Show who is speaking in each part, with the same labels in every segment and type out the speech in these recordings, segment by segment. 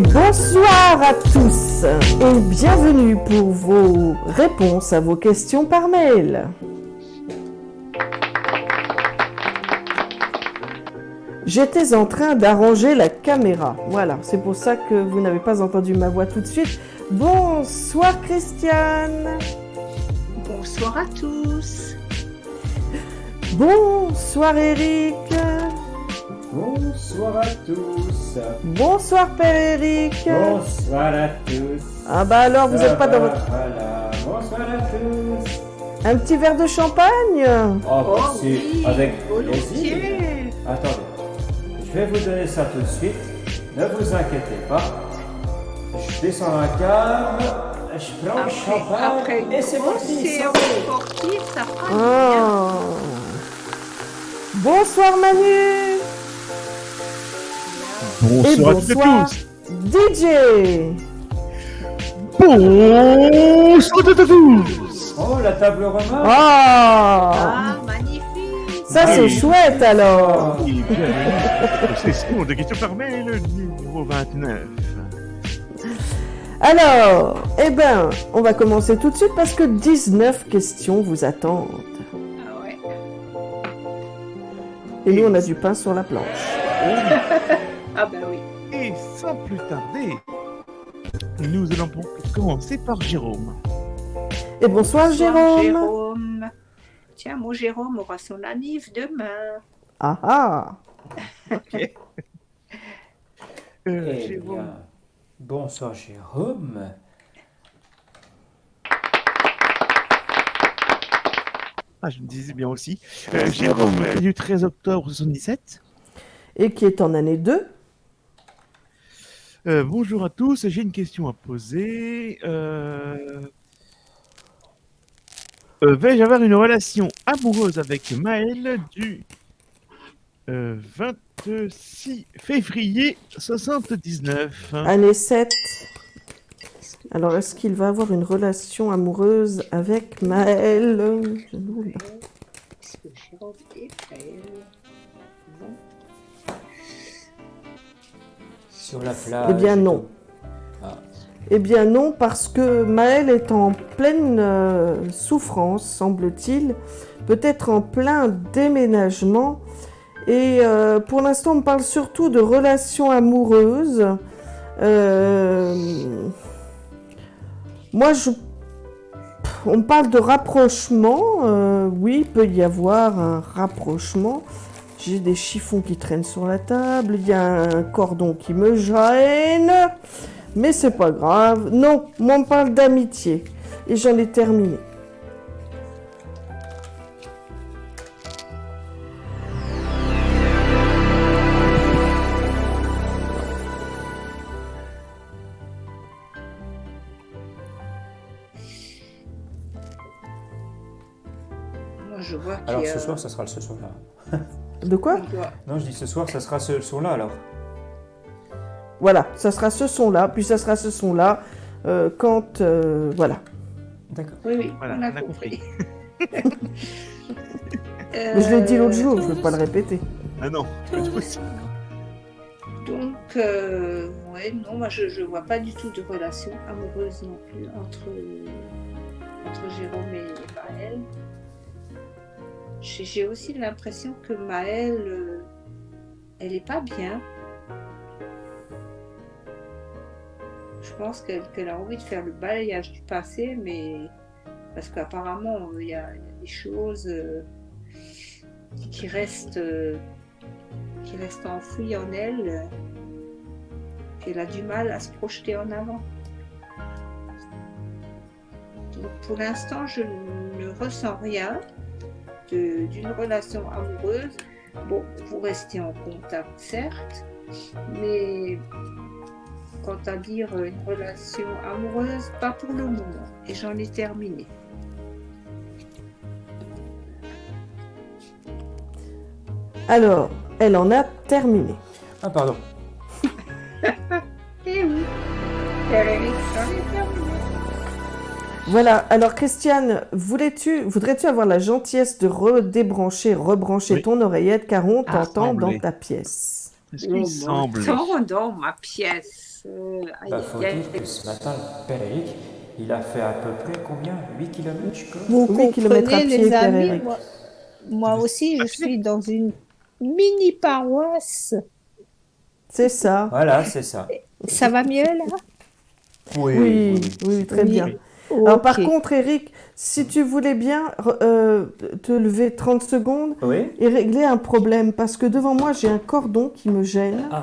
Speaker 1: Bonsoir à tous et bienvenue pour vos réponses à vos questions par mail. J'étais en train d'arranger la caméra. Voilà, c'est pour ça que vous n'avez pas entendu ma voix tout de suite. Bonsoir Christiane.
Speaker 2: Bonsoir à tous.
Speaker 1: Bonsoir Eric.
Speaker 3: Bonsoir à tous.
Speaker 1: Bonsoir Père Eric.
Speaker 3: Bonsoir à tous.
Speaker 1: Ah bah alors, vous n'êtes pas dans votre...
Speaker 3: Voilà. Bonsoir à tous.
Speaker 1: Un petit verre de champagne?
Speaker 3: Oh, merci.
Speaker 2: Oui,
Speaker 3: Avec
Speaker 2: volontiers.
Speaker 3: plaisir. Attendez. Je vais vous donner ça tout de suite. Ne vous inquiétez pas. Je descends la cave. Je prends le champagne.
Speaker 2: Après
Speaker 3: et c'est
Speaker 2: une
Speaker 3: parti.
Speaker 2: séance sportive, ça fera du
Speaker 1: Oh. Bonsoir Manu. Et
Speaker 4: Bonsoir à toutes et
Speaker 1: bonsoir
Speaker 4: tous.
Speaker 1: DJ.
Speaker 4: Bonsoir à toutes et tous.
Speaker 3: Oh, la table remarque.
Speaker 1: Oh.
Speaker 2: Ah, magnifique.
Speaker 1: Ça c'est chouette alors.
Speaker 4: Et bienvenue aux sessions de questions par mail numéro 29.
Speaker 1: Alors, eh ben, on va commencer tout de suite parce que 19 questions vous attendent.
Speaker 2: Ah ouais.
Speaker 1: Et nous, on a du pain sur la planche.
Speaker 2: Ah bah oui.
Speaker 4: Et sans plus tarder, nous allons commencer par Jérôme.
Speaker 1: Et bonsoir
Speaker 2: Bonsoir,
Speaker 1: Jérôme.
Speaker 2: Jérôme. Tiens, mon Jérôme aura son anniv demain.
Speaker 1: Ah ah.
Speaker 3: Eh
Speaker 4: Jérôme.
Speaker 3: bien, bonsoir Jérôme.
Speaker 4: Ah, je me disais bien aussi. Jérôme est du 13 octobre 77.
Speaker 1: Et qui est en année 2.
Speaker 4: Bonjour à tous, j'ai une question à poser. Vais-je avoir une relation amoureuse avec Maël du 26 février 79?
Speaker 1: Année 7. Alors, est-ce qu'il va avoir une relation amoureuse avec Maël? Je ne vois pas.
Speaker 2: Est-ce que Jérôme est prêt? Bon.
Speaker 3: Sur la plage.
Speaker 1: Eh bien non.
Speaker 3: Ah.
Speaker 1: Eh bien non, parce que Maël est en pleine souffrance, semble-t-il, peut-être en plein déménagement. Et pour l'instant, on me parle surtout de relations amoureuses. Moi, on me parle de rapprochement. Oui, il peut y avoir un rapprochement. J'ai des chiffons qui traînent sur la table. Il y a un cordon qui me gêne. Mais c'est pas grave. Non, moi, on me parle d'amitié. Et j'en ai terminé.
Speaker 2: Moi, je vois qu'il
Speaker 3: Alors
Speaker 2: y a...
Speaker 3: ce soir, ça sera ce son-là.
Speaker 1: De quoi?
Speaker 2: on doit-
Speaker 3: Non, je dis ce soir, ça sera ce son-là alors.
Speaker 1: Voilà, ça sera ce son-là, puis ça sera ce son-là quand... voilà.
Speaker 3: D'accord.
Speaker 2: Oui, oui,
Speaker 4: Voilà,
Speaker 2: on a
Speaker 4: on a
Speaker 2: compris.
Speaker 1: Mais je l'ai dit l'autre jour, je ne vais pas le répéter.
Speaker 4: Ah non, pas possible.
Speaker 2: Donc, ouais, non, moi je vois pas du tout de relation amoureuse non plus entre Jérôme et Maël. J'ai aussi l'impression que Maël, elle est pas bien. Je pense qu'elle a envie de faire le balayage du passé, mais parce qu'apparemment il y a des choses qui restent enfouies en elle, qu'elle a du mal à se projeter en avant. Donc pour l'instant, je ne ressens rien d'une relation amoureuse. Bon, vous restez en contact, certes, mais quant à dire une relation amoureuse, pas pour le moment. Et j'en ai terminé.
Speaker 1: Alors, elle en a terminé.
Speaker 3: Ah, pardon.
Speaker 2: Eh oui, Eric, j'en ai terminé.
Speaker 1: Voilà, alors Christiane, voudrais-tu avoir la gentillesse de rebrancher
Speaker 4: Oui.
Speaker 1: ton oreillette car on
Speaker 4: Ah,
Speaker 1: t'entend dans
Speaker 4: semblait.
Speaker 1: ta pièce.
Speaker 4: Est-ce qu'il semble
Speaker 2: Tant dans ma pièce.
Speaker 3: Bah, faut dire que ce matin, le père Eric, il a fait à peu près combien? 8 kilomètres, je crois.
Speaker 2: Vous
Speaker 1: 8 kilomètres à
Speaker 2: comprenez,
Speaker 1: pied,
Speaker 2: les
Speaker 1: Père
Speaker 2: amis,
Speaker 1: Eric.
Speaker 2: moi aussi, je suis dans une mini paroisse.
Speaker 1: C'est ça.
Speaker 3: Voilà, c'est ça.
Speaker 2: Ça va mieux là?
Speaker 1: Oui, très
Speaker 2: Oui.
Speaker 1: bien. Alors, par
Speaker 2: Ok.
Speaker 1: contre, Eric, si tu voulais bien te lever 30 secondes
Speaker 3: Oui.
Speaker 1: et régler un problème, parce que devant moi, j'ai un cordon qui me gêne.
Speaker 3: Ah.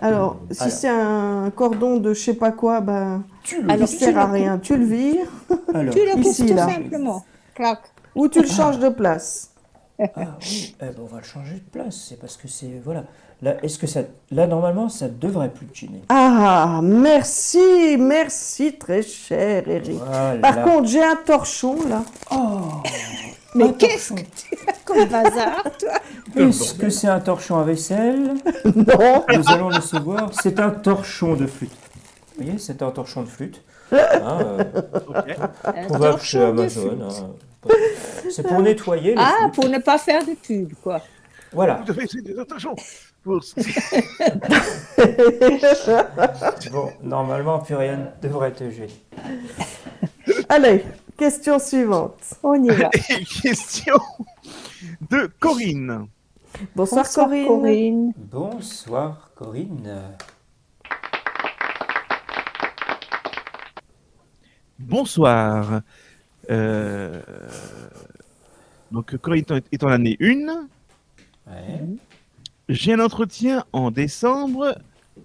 Speaker 1: Alors, si
Speaker 3: Alors.
Speaker 1: c'est un cordon de je sais pas quoi, ben,
Speaker 2: Alors,
Speaker 1: il sert à rien. Tu le vires
Speaker 3: Alors,
Speaker 2: Tu le coupes
Speaker 1: Ici,
Speaker 2: tout
Speaker 1: là.
Speaker 2: simplement. Clac.
Speaker 1: ou tu le changes de place.
Speaker 3: ah oui, eh ben, on va le changer de place. C'est parce que c'est voilà. Là, est-ce que ça, là normalement, ça devrait plus te gêner.
Speaker 1: Ah, merci, très cher, Eric.
Speaker 3: Voilà.
Speaker 1: Par contre, j'ai un torchon, là.
Speaker 2: Mais
Speaker 3: Un
Speaker 2: qu'est-ce
Speaker 3: torchon.
Speaker 2: que tu as comme bazar, toi?
Speaker 3: Est-ce que c'est un torchon à vaisselle?
Speaker 1: Non.
Speaker 3: Nous allons le savoir. C'est un torchon de flûte. Vous voyez, c'est un torchon de flûte. Hein,
Speaker 4: Ok.
Speaker 2: Un
Speaker 3: trouvable chez
Speaker 2: torchon de
Speaker 3: Amazon.
Speaker 2: flûte.
Speaker 3: Hein. C'est pour nettoyer les
Speaker 2: Ah,
Speaker 3: flûtes.
Speaker 2: pour ne pas faire de pub, quoi.
Speaker 3: Voilà.
Speaker 4: Tout à fait, c'est attention. Pour-
Speaker 3: Bon, normalement, plus rien ne devrait te gêner.
Speaker 1: Allez, question suivante.
Speaker 2: On y va.
Speaker 4: Question de Corinne.
Speaker 1: Bonsoir,
Speaker 2: Bonsoir,
Speaker 1: Corinne.
Speaker 2: Corinne.
Speaker 3: Bonsoir, Corinne.
Speaker 4: Bonsoir. Donc, Corinne est en année 1.
Speaker 3: Ouais.
Speaker 4: J'ai un entretien en décembre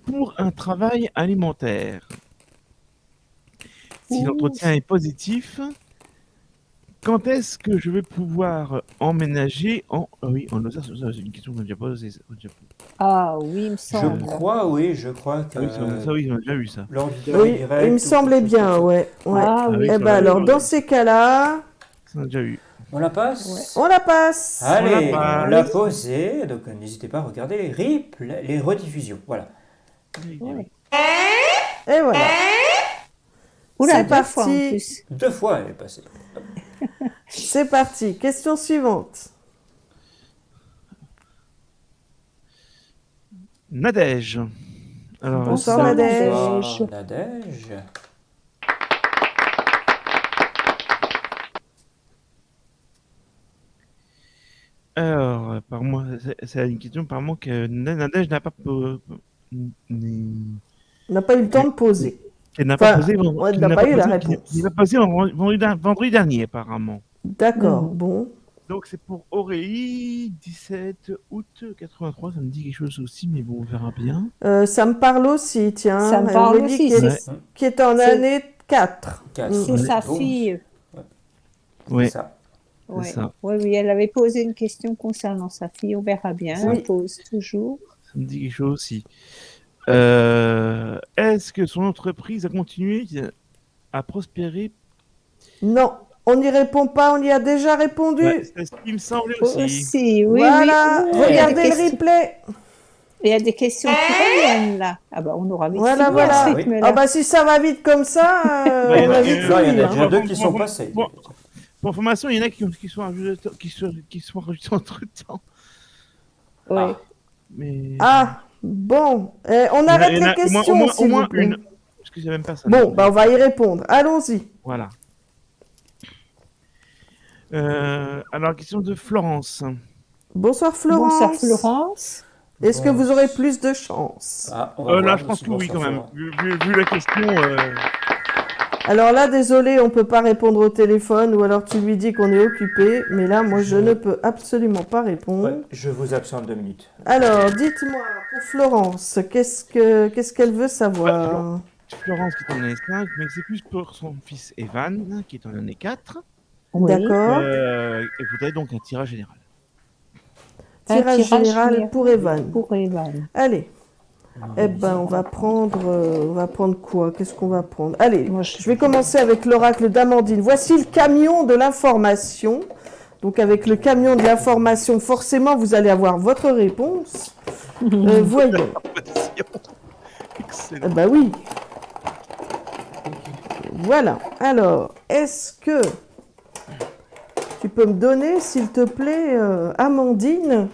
Speaker 4: pour un travail alimentaire. Si
Speaker 2: Ouh.
Speaker 4: l'entretien est positif, quand est-ce que je vais pouvoir emménager en... Ah oui, en Lozère, c'est une question qu'on a déjà posée.
Speaker 2: Ah oui, il me
Speaker 3: Je
Speaker 2: semble.
Speaker 3: crois, oui, je crois que
Speaker 4: Ah oui, ça, oui, on a déjà vu ça.
Speaker 3: l'auditeur
Speaker 1: Oui,
Speaker 3: direct
Speaker 1: il me
Speaker 3: ou
Speaker 1: semblait
Speaker 3: quelque chose
Speaker 1: bien,
Speaker 3: comme ça.
Speaker 1: ouais.
Speaker 2: Ah
Speaker 4: Ah
Speaker 2: oui.
Speaker 4: oui,
Speaker 1: Eh
Speaker 4: ça
Speaker 1: ben
Speaker 4: va,
Speaker 1: alors,
Speaker 4: oui,
Speaker 1: dans
Speaker 4: oui.
Speaker 1: ces cas-là,
Speaker 4: Ça on a déjà eu.
Speaker 3: On la passe?
Speaker 1: on la passe.
Speaker 3: Allez,
Speaker 4: On la
Speaker 3: on l'a
Speaker 4: passe.
Speaker 3: posée, donc n'hésitez pas à regarder les replays, les rediffusions. Voilà.
Speaker 2: Ouais.
Speaker 1: Et voilà.
Speaker 2: Oula,
Speaker 1: C'est
Speaker 2: 2 fois en
Speaker 1: parti.
Speaker 2: plus.
Speaker 3: 2 fois elle est passée.
Speaker 1: C'est parti. Question suivante.
Speaker 4: Nadège. Alors,
Speaker 1: Bonsoir,
Speaker 4: ça-
Speaker 1: Nadège.
Speaker 3: Bonsoir, Nadège.
Speaker 4: Alors, par moi, c'est une question par moi que Nadège n'a pas,
Speaker 1: On n'a pas eu le temps de poser.
Speaker 4: qu'elle n'a
Speaker 1: Enfin,
Speaker 4: pas posé.
Speaker 1: on
Speaker 4: Qu'il
Speaker 1: n'a
Speaker 4: n'a
Speaker 1: pas eu la
Speaker 4: posé- qu'il
Speaker 1: réponse.
Speaker 4: n'a pas posé vendredi dernier, apparemment.
Speaker 1: D'accord,
Speaker 2: Mhm.
Speaker 1: bon.
Speaker 4: Donc, c'est pour Aurélie, 17 août 83. Ça me dit quelque chose aussi, mais bon, on verra bien.
Speaker 1: Ça me parle aussi, tiens.
Speaker 2: Ça me parle
Speaker 1: Aurélie
Speaker 2: aussi.
Speaker 1: qui est,
Speaker 2: C'est
Speaker 1: qui est en
Speaker 2: c'est-
Speaker 1: année 4.
Speaker 3: Quatre.
Speaker 1: Mm.
Speaker 2: c'est sa
Speaker 3: Bon,
Speaker 2: fille.
Speaker 4: Ouais,
Speaker 3: c'est ça.
Speaker 2: Ouais.
Speaker 4: ça.
Speaker 2: Oui, elle avait posé une question concernant sa fille. On verra bien.
Speaker 1: Oui.
Speaker 2: Elle pose toujours.
Speaker 4: Ça me dit quelque chose aussi. Est-ce que son entreprise a continué à prospérer?
Speaker 1: Non, on n'y répond pas, on y a déjà répondu.
Speaker 4: Ouais, c'est ce qui me semblait aussi.
Speaker 2: Aussi, oui,
Speaker 1: Voilà,
Speaker 2: oui. Ouh, il y a des
Speaker 1: regardez le
Speaker 2: questions-
Speaker 1: replay.
Speaker 2: Il y a des questions qui reviennent là. Ah bah on aura vite
Speaker 1: Voilà,
Speaker 2: fini à
Speaker 1: voilà.
Speaker 2: ce rythme-là.
Speaker 1: Ah bah si ça va vite comme ça,
Speaker 4: Ouais,
Speaker 1: on a
Speaker 4: ouais,
Speaker 1: vite
Speaker 4: ouais,
Speaker 3: Là, il y
Speaker 1: fini.
Speaker 3: en a
Speaker 1: hein.
Speaker 3: déjà 2 qui sont passés.
Speaker 4: Bon. Pour information, il y en a qui sont enregistrés entre temps.
Speaker 2: Ouais.
Speaker 4: Mais...
Speaker 1: Ah, bon. On
Speaker 4: Il y en a-
Speaker 1: arrête
Speaker 4: il y en
Speaker 1: les
Speaker 4: a
Speaker 1: questions,
Speaker 4: au
Speaker 1: s'il
Speaker 4: moins
Speaker 1: vous plaît.
Speaker 4: une. Parce que j'ai même pas ça.
Speaker 1: Bon, bah on va y répondre. Allons-y.
Speaker 4: Voilà. Alors, question de Florence.
Speaker 1: Bonsoir Florence.
Speaker 2: Bonsoir Florence.
Speaker 1: Est-ce que vous aurez plus de chance?
Speaker 3: Ah, on va
Speaker 4: Là,
Speaker 3: voir
Speaker 4: je pense
Speaker 3: si
Speaker 4: que oui, quand
Speaker 3: ça
Speaker 4: même.
Speaker 3: fera.
Speaker 4: Vu la question.
Speaker 1: Alors là, désolé, on peut pas répondre au téléphone ou alors tu lui dis qu'on est occupé. Mais là, moi, je ne peux absolument pas répondre.
Speaker 3: Ouais, je vous absente 2 minutes.
Speaker 1: Alors, dites-moi, pour Florence, qu'est-ce qu'elle veut savoir?
Speaker 4: Florence qui est en année 5, mais c'est plus pour son fils Evan qui est en année 4.
Speaker 2: Oui.
Speaker 1: D'accord.
Speaker 4: Elle voudrait donc un tirage général.
Speaker 1: Tirage général pour Evan.
Speaker 2: Pour Evan.
Speaker 1: Allez. Eh ben, on va prendre quoi? Qu'est-ce qu'on va prendre? Allez,
Speaker 2: Moi,
Speaker 1: je vais commencer avec l'oracle d'Amandine. Voici le camion de l'information. Donc, avec le camion de l'information, forcément, vous allez avoir votre réponse. Voyons.
Speaker 4: Excellent.
Speaker 1: Ah bah oui. Voilà. Alors, est-ce que tu peux me donner, s'il te plaît, Amandine,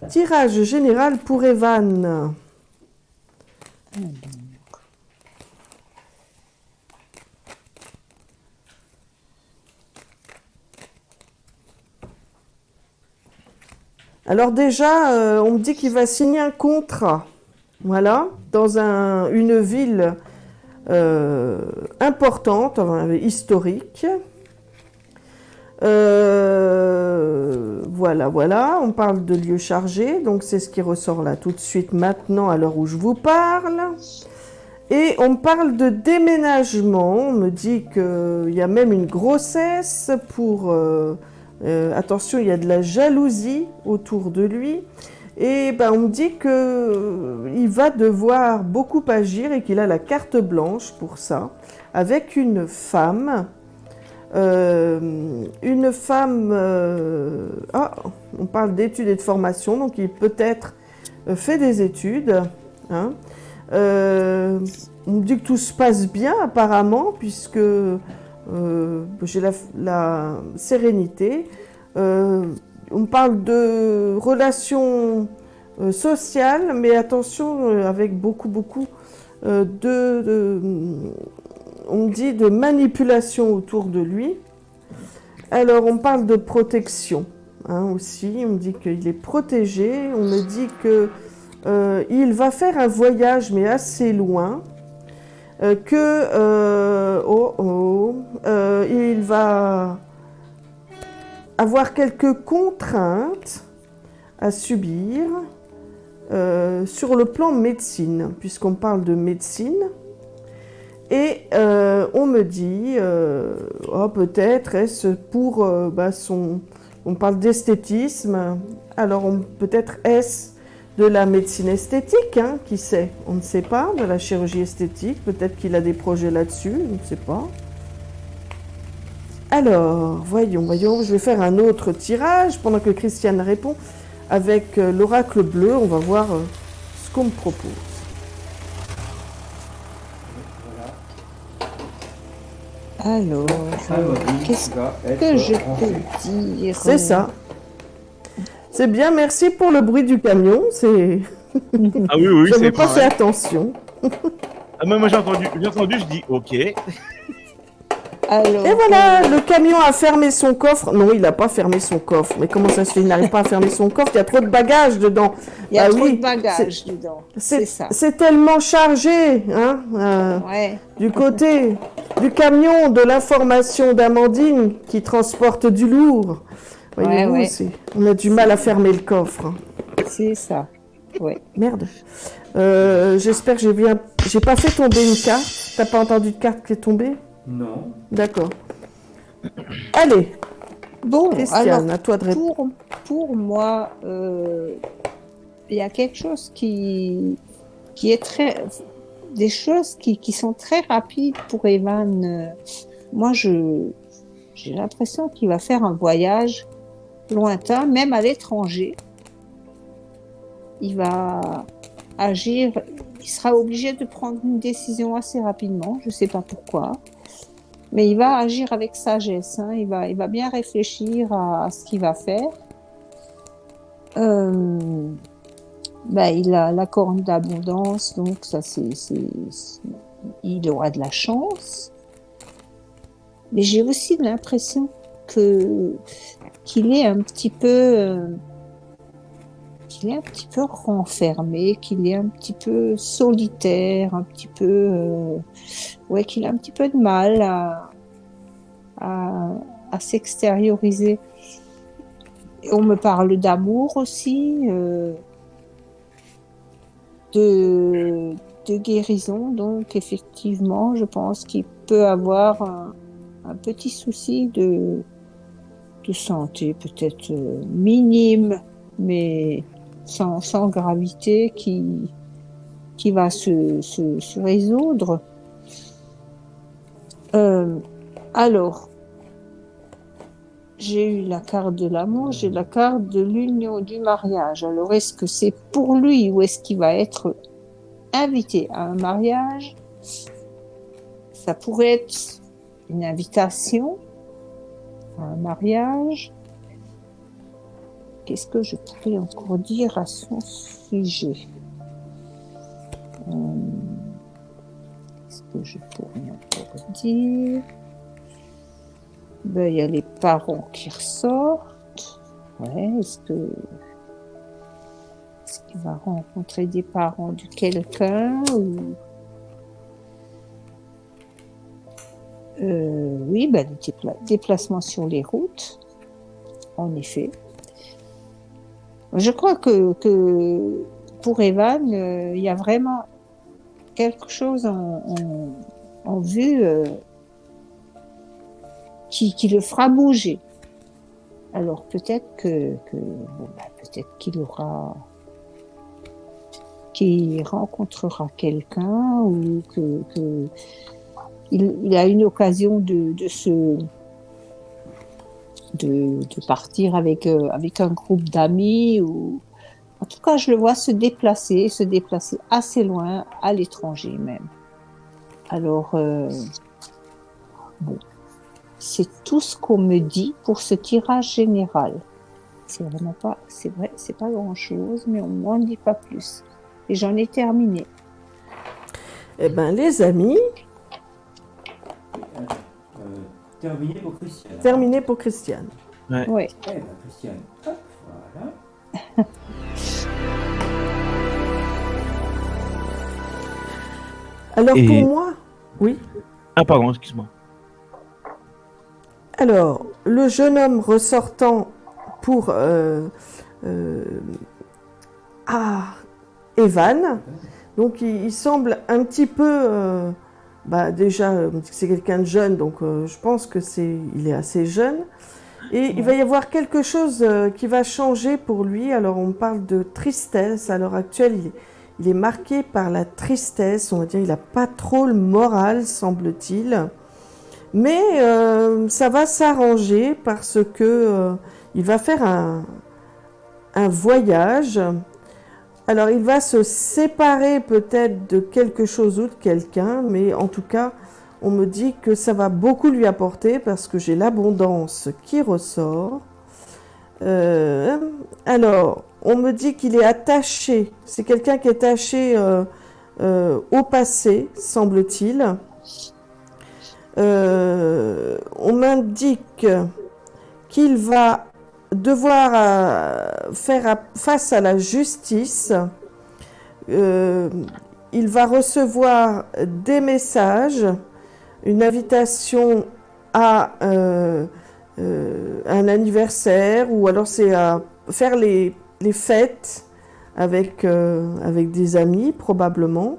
Speaker 1: Tirage général pour Evan. Alors déjà, on me dit qu'il va signer un contrat, voilà, dans une ville importante, enfin, historique. Voilà, on parle de lieu chargé, donc c'est ce qui ressort là tout de suite maintenant à l'heure où je vous parle. Et on me parle de déménagement, on me dit qu'il y a même une grossesse pour... attention, il y a de la jalousie autour de lui. Et ben, on me dit qu'il va devoir beaucoup agir et qu'il a la carte blanche pour ça, avec une femme. On parle d'études et de formation, donc il peut-être fait des études. Hein. On me dit que tout se passe bien apparemment, puisque j'ai la sérénité. On me parle de relations sociales, mais attention, avec beaucoup on me dit de manipulation autour de lui. Alors, on parle de protection aussi. On me dit qu'il est protégé. On me dit qu'il va faire un voyage, mais assez loin. Il va avoir quelques contraintes à subir sur le plan médecine, puisqu'on parle de médecine. Et on me dit, peut-être est-ce pour on parle d'esthétisme, alors peut-être est-ce de la médecine esthétique, qui sait, on ne sait pas, de la chirurgie esthétique, peut-être qu'il a des projets là-dessus, on ne sait pas. Alors, voyons, je vais faire un autre tirage pendant que Christiane répond avec l'oracle bleu, on va voir ce qu'on me propose.
Speaker 2: Alors, qu'est-ce que je peux dire?
Speaker 1: C'est ça. C'est bien, merci pour le bruit du camion. C'est.
Speaker 4: Ah oui,
Speaker 1: Je
Speaker 4: c'est
Speaker 1: n'avais pas fait
Speaker 4: pareil.
Speaker 1: attention.
Speaker 4: Ah, moi j'ai entendu, je dis ok.
Speaker 2: Alors,
Speaker 1: Et voilà, le camion a fermé son coffre. Non, il n'a pas fermé son coffre. Mais comment ça se fait? Il n'arrive pas à fermer son coffre. Il y a trop de bagages dedans.
Speaker 2: il y a
Speaker 1: Bah
Speaker 2: trop
Speaker 1: oui,
Speaker 2: de bagages dedans. C'est ça.
Speaker 1: C'est tellement chargé,
Speaker 2: Ouais.
Speaker 1: du côté du camion de l'information d'Amandine qui transporte du lourd. Voyez-vous,
Speaker 2: Ouais.
Speaker 1: on a du mal à fermer le coffre.
Speaker 2: C'est ça. Ouais.
Speaker 1: Merde. J'espère que j'ai pas fait tomber une carte. T'as pas entendu de carte qui est tombée?
Speaker 3: Non.
Speaker 1: D'accord. Allez,
Speaker 2: Bon,
Speaker 1: Christiane,
Speaker 2: alors,
Speaker 1: à toi de répondre.
Speaker 2: pour moi, il y a quelque chose qui est des choses qui sont très rapides pour Evan. Moi, j'ai l'impression qu'il va faire un voyage lointain, même à l'étranger. Il va agir, il sera obligé de prendre une décision assez rapidement, je ne sais pas pourquoi. Mais il va agir avec sagesse, il va bien réfléchir à ce qu'il va faire. Il a la corne d'abondance, donc ça il aura de la chance. Mais j'ai aussi l'impression qu'il est un petit peu renfermé, qu'il est un petit peu solitaire, un petit peu qu'il a un petit peu de mal à s'extérioriser. Et on me parle d'amour aussi, de guérison, donc effectivement, je pense qu'il peut avoir un petit souci de santé, peut-être minime, mais sans gravité, qui va se résoudre. Alors, j'ai eu la carte de l'amour, j'ai la carte de l'union, du mariage. Alors, est-ce que c'est pour lui ou est-ce qu'il va être invité à un mariage? Ça pourrait être une invitation à un mariage. qu'est-ce que je pourrais encore dire à son sujet? Qu'est-ce que je pourrais encore dire? Ben, il y a les parents qui ressortent. Ouais, est-ce qu'il va rencontrer des parents de quelqu'un ou... Oui, ben, les déplacements sur les routes, en effet. Je crois que pour Evan, il y a vraiment quelque chose en vue qui le fera bouger. Alors peut-être peut-être qu'il rencontrera quelqu'un ou il a une occasion de partir avec un groupe d'amis ou en tout cas je le vois se déplacer assez loin, à l'étranger même. Alors bon, c'est tout ce qu'on me dit pour ce tirage général. C'est pas grand chose, mais on m'en dit pas plus. Et j'en ai terminé.
Speaker 1: Eh ben les amis,
Speaker 3: Terminé pour Christiane.
Speaker 1: terminé pour Christiane.
Speaker 2: Ouais.
Speaker 3: Eh ben, Christiane, hop, voilà.
Speaker 1: Alors
Speaker 4: Et-
Speaker 1: pour moi, oui.
Speaker 4: Ah, pardon, excuse-moi.
Speaker 1: Alors, le jeune homme ressortant pour Evan, donc il semble un petit peu, déjà, c'est quelqu'un de jeune, donc je pense que il est assez jeune. Et il va y avoir quelque chose qui va changer pour lui. Alors, on parle de tristesse. À l'heure actuelle, il est marqué par la tristesse. On va dire, il n'a pas trop le moral, semble-t-il. Mais ça va s'arranger parce que il va faire un voyage. Alors, il va se séparer peut-être de quelque chose ou de quelqu'un, mais en tout cas, on me dit que ça va beaucoup lui apporter parce que j'ai l'abondance qui ressort. Alors, on me dit qu'il est attaché. C'est quelqu'un qui est attaché au passé, semble-t-il. On m'indique qu'il va devoir faire face à la justice. Il va recevoir des messages, une invitation à un anniversaire, ou alors c'est à faire les fêtes avec des amis probablement.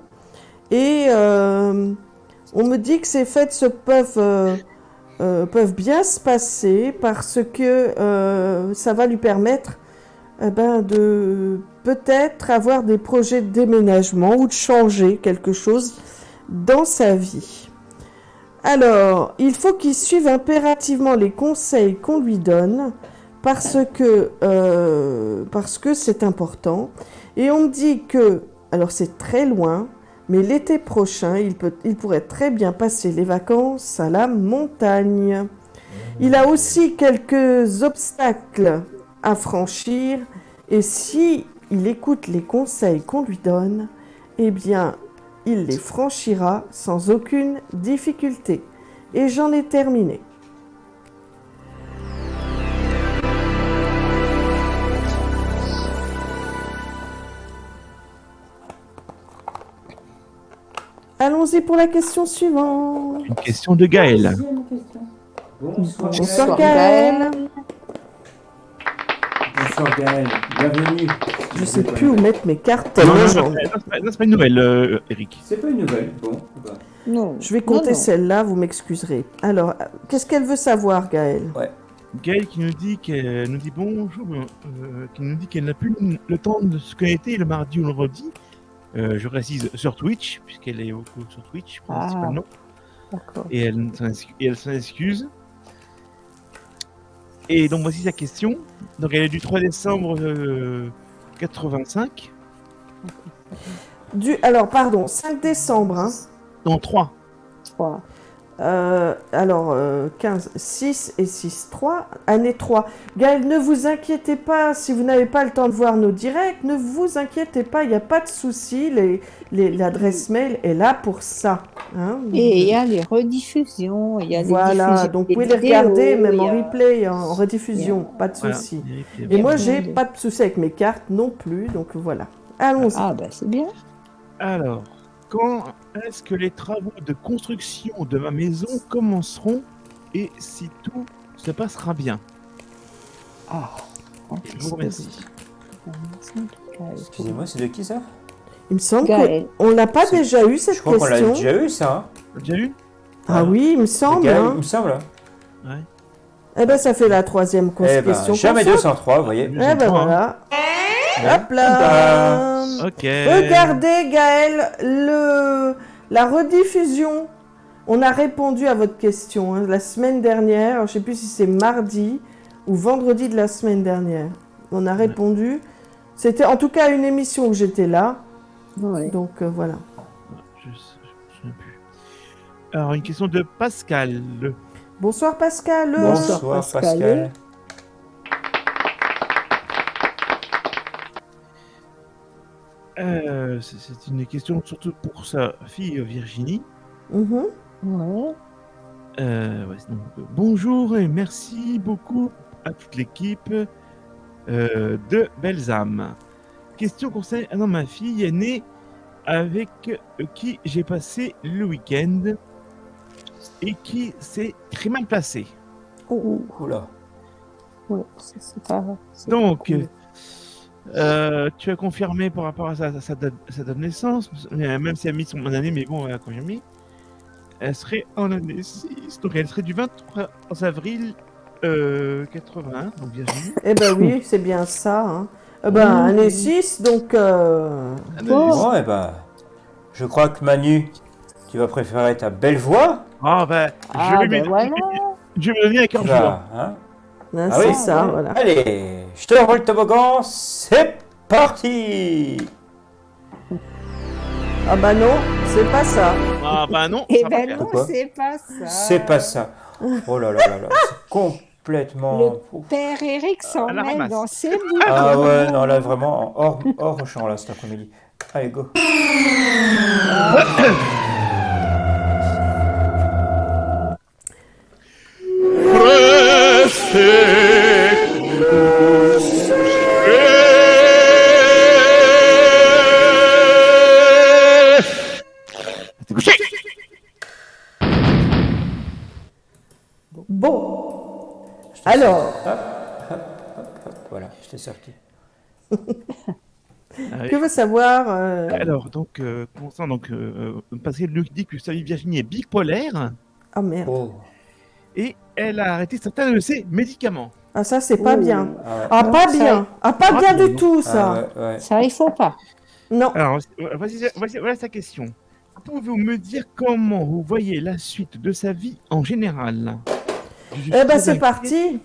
Speaker 1: Et on me dit que ces fêtes peuvent bien se passer parce que ça va lui permettre de peut-être avoir des projets de déménagement ou de changer quelque chose dans sa vie. Alors, il faut qu'il suive impérativement les conseils qu'on lui donne parce que c'est important. Et on me dit que, alors c'est très loin, mais l'été prochain, il pourrait très bien passer les vacances à la montagne. Il a aussi quelques obstacles à franchir et si il écoute les conseils qu'on lui donne, eh bien, il les franchira sans aucune difficulté. Et j'en ai terminé. Allons-y pour la question suivante.
Speaker 4: Une question de Gaël.
Speaker 3: Deuxième question. Bonsoir,
Speaker 1: Bonsoir
Speaker 3: Gaël.
Speaker 1: Gaël.
Speaker 3: Bonsoir Gaël, bienvenue.
Speaker 1: Je sais plus où mettre mes cartes.
Speaker 4: Non,
Speaker 1: tellement
Speaker 4: non,
Speaker 1: j'en-
Speaker 4: c'est pas une nouvelle, Eric.
Speaker 3: C'est pas une nouvelle, bon. Bah.
Speaker 2: Non.
Speaker 1: Je vais compter
Speaker 2: Non.
Speaker 1: celle-là, vous m'excuserez. Alors, qu'est-ce qu'elle veut savoir, Gaël?
Speaker 4: Gaël qui nous dit bonjour, qui nous dit qu'elle n'a plus le temps de se connecter le mardi ou le vendredi. Je précise sur Twitch, puisqu'elle est beaucoup sur Twitch principalement.
Speaker 2: D'accord.
Speaker 4: Et elle s'en excuse. Et donc voici sa question. Donc elle est du 3 décembre 85.
Speaker 1: Alors, pardon, 5 décembre. Hein.
Speaker 4: Non, 3.
Speaker 2: 3.
Speaker 1: Alors, 15, 6 et 6, 3, année 3. Gaël, ne vous inquiétez pas, si vous n'avez pas le temps de voir nos directs, ne vous inquiétez pas, il n'y a pas de souci, l'adresse mail est là pour ça. Hein.
Speaker 2: Et il y a les rediffusions, il y a
Speaker 1: Voilà,
Speaker 2: diffusions
Speaker 1: donc
Speaker 2: des
Speaker 1: vous pouvez les
Speaker 2: vidéos,
Speaker 1: regarder, même
Speaker 2: il y
Speaker 1: en
Speaker 2: a-
Speaker 1: replay, en rediffusion, pas de
Speaker 4: Voilà.
Speaker 1: souci.
Speaker 4: Et
Speaker 1: Et moi,
Speaker 2: plein
Speaker 1: j'ai
Speaker 2: de-
Speaker 1: pas de souci avec mes cartes non plus, donc voilà. Allons-y.
Speaker 2: Ah, bah c'est bien.
Speaker 4: Alors, quand est-ce que les travaux de construction de ma maison commenceront et si tout se passera bien?
Speaker 2: Ah,
Speaker 4: Je vous remercie.
Speaker 3: Excusez-moi, c'est de qui ça?
Speaker 1: Il me semble
Speaker 2: Gaël.
Speaker 1: qu'on n'a pas
Speaker 3: C'est-
Speaker 1: déjà eu cette
Speaker 3: Je crois qu'on l'a
Speaker 1: question.
Speaker 3: déjà eu ça. Hein.
Speaker 4: T'as déjà lu?
Speaker 1: Ah oui, il me
Speaker 3: C'est
Speaker 1: semble.
Speaker 3: Gaël,
Speaker 1: Hein.
Speaker 3: il me semble.
Speaker 4: Ouais.
Speaker 1: Eh ben, ça fait la troisième
Speaker 3: Eh ben,
Speaker 1: question.
Speaker 3: jamais
Speaker 1: qu'on saute.
Speaker 3: 203, vous voyez.
Speaker 1: Eh ben voilà. Hop
Speaker 3: Ah
Speaker 1: là.
Speaker 4: Ok.
Speaker 1: Regardez Gaël, la rediffusion. On a répondu à votre question hein, la semaine dernière. Je ne sais plus si c'est mardi ou vendredi de la semaine dernière. On a répondu. C'était en tout cas une émission où j'étais là.
Speaker 2: Ouais.
Speaker 1: Donc voilà.
Speaker 4: Je me souviens plus. Alors, une question de Pascal.
Speaker 1: Bonsoir Pascal.
Speaker 2: Bonsoir.
Speaker 3: Bonsoir
Speaker 2: Pascal.
Speaker 3: Pascal.
Speaker 4: C'est une question surtout pour sa fille Virginie.
Speaker 1: Mhm.
Speaker 2: Ouais.
Speaker 4: Bonjour et merci beaucoup à toute l'équipe de Belles âmes. Question concernant ma fille aînée avec qui j'ai passé le week-end et qui s'est très mal placée.
Speaker 2: Oh,
Speaker 3: Oula.
Speaker 2: ouais, ça, c'est pas... c'est
Speaker 4: Donc,
Speaker 2: pas cool.
Speaker 4: tu as confirmé par rapport à sa date de naissance, même si elle a mis son année, mais bon, elle a confirmé. Elle serait en année 6, donc elle serait du 23 avril 81, donc Virginie.
Speaker 1: Eh ben oui, c'est bien ça. Hein. Année 6, donc...
Speaker 3: Bon, eh ben, je crois que Manu, tu vas préférer ta belle voix.
Speaker 4: Ah ben,
Speaker 2: Ah, ben voilà.
Speaker 4: je vais me donner à
Speaker 3: Tu
Speaker 4: 15 jours.
Speaker 3: vas, hein.
Speaker 1: hein,
Speaker 3: Ah
Speaker 1: c'est
Speaker 3: oui.
Speaker 1: ça, voilà.
Speaker 3: Allez, je te renvoie le toboggan, c'est parti.
Speaker 1: Ah bah non, c'est pas ça.
Speaker 4: Ah bah non,
Speaker 2: Eh
Speaker 4: ça va
Speaker 2: ben
Speaker 4: faire.
Speaker 2: non,
Speaker 3: Pourquoi
Speaker 2: c'est pas ça.
Speaker 3: C'est pas ça. Oh là là là là, c'est complètement...
Speaker 2: Le père Eric s'en
Speaker 4: Elle la
Speaker 2: mêle
Speaker 4: ramasse.
Speaker 2: dans ses bouts.
Speaker 3: Ah ouais, non, là, vraiment, hors champ, là, cet après-midi. Allez, go.
Speaker 4: T'es couché.
Speaker 1: Bon. Alors,
Speaker 3: Voilà, je t'ai sorti.
Speaker 1: que veut savoir
Speaker 4: Alors, donc, commençant, parce qu'elle nous dit que sa vie Virginie est bipolaire
Speaker 1: Ah merde.
Speaker 3: Oh.
Speaker 4: et elle a arrêté certains de ses médicaments.
Speaker 1: Ah ça, c'est pas
Speaker 2: Oh.
Speaker 1: bien.
Speaker 3: Ah ouais.
Speaker 1: Ah, pas
Speaker 2: ça-
Speaker 1: bien. Ah, pas
Speaker 4: Ah,
Speaker 1: bien
Speaker 4: bon,
Speaker 1: du tout,
Speaker 3: Ah
Speaker 1: ça.
Speaker 3: ouais, ouais.
Speaker 2: Ça, il faut pas.
Speaker 1: Non.
Speaker 4: Alors, voilà sa question. Pouvez-vous me dire comment vous voyez la suite de sa vie en général? Je suis
Speaker 1: Eh ben,
Speaker 4: très
Speaker 1: c'est
Speaker 4: inquiet
Speaker 1: parti.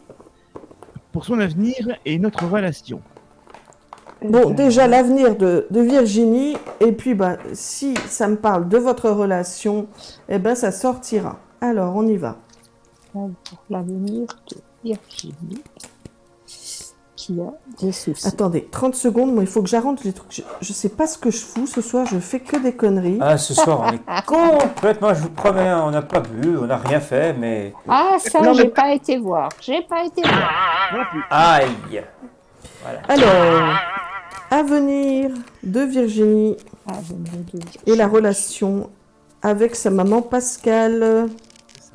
Speaker 4: pour son avenir et notre relation.
Speaker 1: Bon, déjà, l'avenir de Virginie. Et puis, bah, si ça me parle de votre relation, eh ben, ça sortira. Alors, on y va.
Speaker 2: Pour l'avenir de Virginie, qui a des soucis.
Speaker 1: Attendez, 30 secondes. Moi, il faut que j'arrange les trucs. Je sais pas ce que je fous. Ce soir, je fais que des conneries.
Speaker 3: Ah, ce soir, on est complètement, je vous promets, hein, on n'a pas bu, on n'a rien fait, mais...
Speaker 2: Ah, ça,
Speaker 1: Non, mais-
Speaker 2: j'ai pas été voir. J'ai pas été voir.
Speaker 3: Aïe.
Speaker 1: Alors, avenir de Virginie
Speaker 2: Avenir de Virginie.
Speaker 1: et la relation avec sa maman Pascal.
Speaker 4: C'est ça.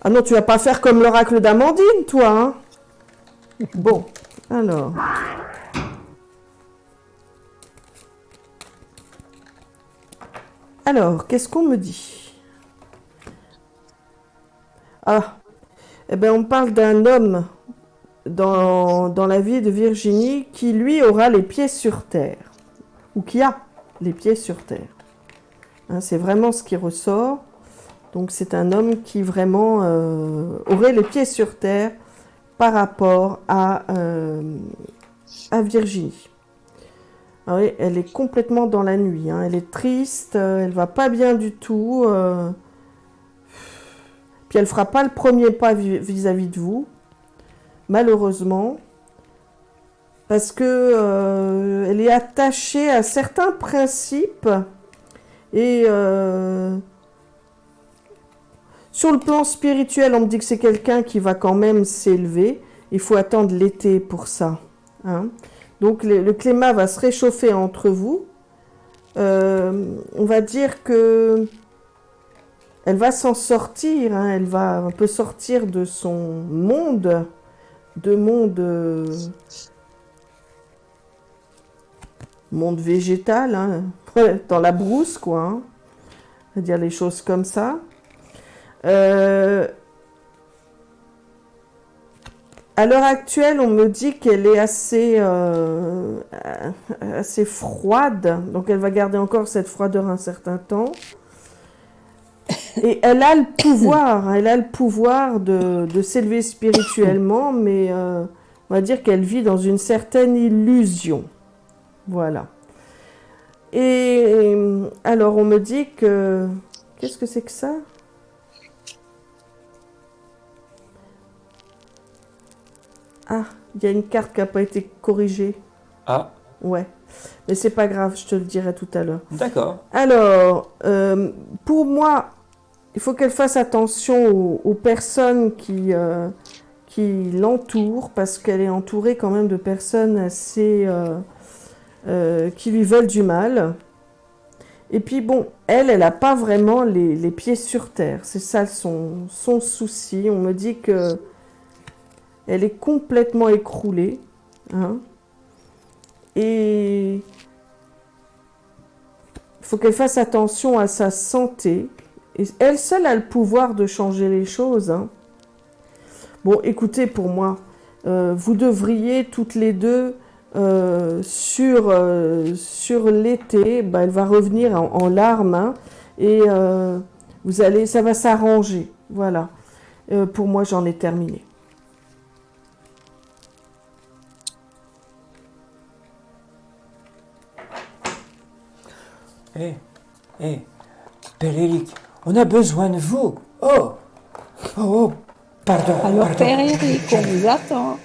Speaker 1: Ah non, tu vas pas faire comme l'oracle d'Amandine, toi, hein. Bon, alors. Alors, qu'est-ce qu'on me dit? Ah, eh ben, on parle d'un homme dans la vie de Virginie qui, lui, aura les pieds sur terre. Ou qui a les pieds sur terre. Hein, c'est vraiment ce qui ressort. Donc, c'est un homme qui vraiment aurait les pieds sur terre par rapport à Virginie. Ah oui, elle est complètement dans la nuit, hein. Elle est triste, elle va pas bien du tout. Puis elle fera pas le premier pas vis-à-vis de vous, malheureusement, parce que elle est attachée à certains principes et sur le plan spirituel, on me dit que c'est quelqu'un qui va quand même s'élever. Il faut attendre l'été pour ça, hein. Donc le climat va se réchauffer entre vous. On va dire que elle va s'en sortir, hein. Elle va un peu sortir de son monde, monde végétal, hein. Dans la brousse, quoi, hein. On va dire les choses comme ça. À l'heure actuelle, on me dit qu'elle est assez froide, donc elle va garder encore cette froideur un certain temps. Et elle a le pouvoir de s'élever spirituellement, mais on va dire qu'elle vit dans une certaine illusion. Voilà. Et alors, on me dit que... Qu'est-ce que c'est que ça ? Ah, il y a une carte qui n'a pas été corrigée.
Speaker 3: Ah,
Speaker 1: Ouais. Mais c'est pas grave, je te le dirai tout à l'heure.
Speaker 3: d'accord.
Speaker 1: Alors, pour moi, il faut qu'elle fasse attention aux personnes qui l'entourent, parce qu'elle est entourée quand même de personnes assez... qui lui veulent du mal. Et puis bon, elle n'a pas vraiment les pieds sur terre. C'est ça son souci. On me dit que elle est complètement écroulée, hein. Et il faut qu'elle fasse attention à sa santé. Et elle seule a le pouvoir de changer les choses, hein. Bon, écoutez, pour moi, vous devriez toutes les deux, sur l'été, bah, elle va revenir en larmes, hein, et ça va s'arranger. Voilà. Pour moi, j'en ai terminé.
Speaker 3: Père Éric, on a besoin de vous. Oh, pardon.
Speaker 2: Alors, Père Éric, on vous attend.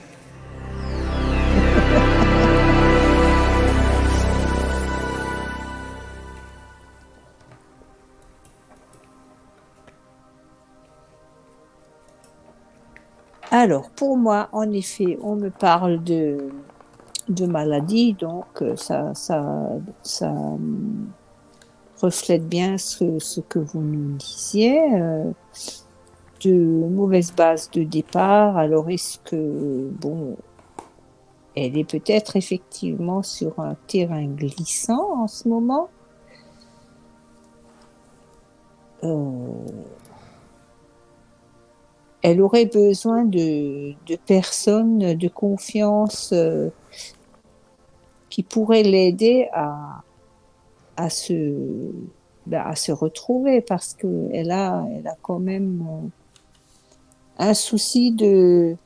Speaker 2: Alors, pour moi, en effet, on me parle de maladie, donc ça reflète bien ce que vous nous disiez, de mauvaises bases de départ. Alors, est-ce que, bon, elle est peut-être effectivement sur un terrain glissant en ce moment? Elle aurait besoin de personnes de confiance qui pourraient l'aider à se retrouver, parce qu'elle a quand même un souci de...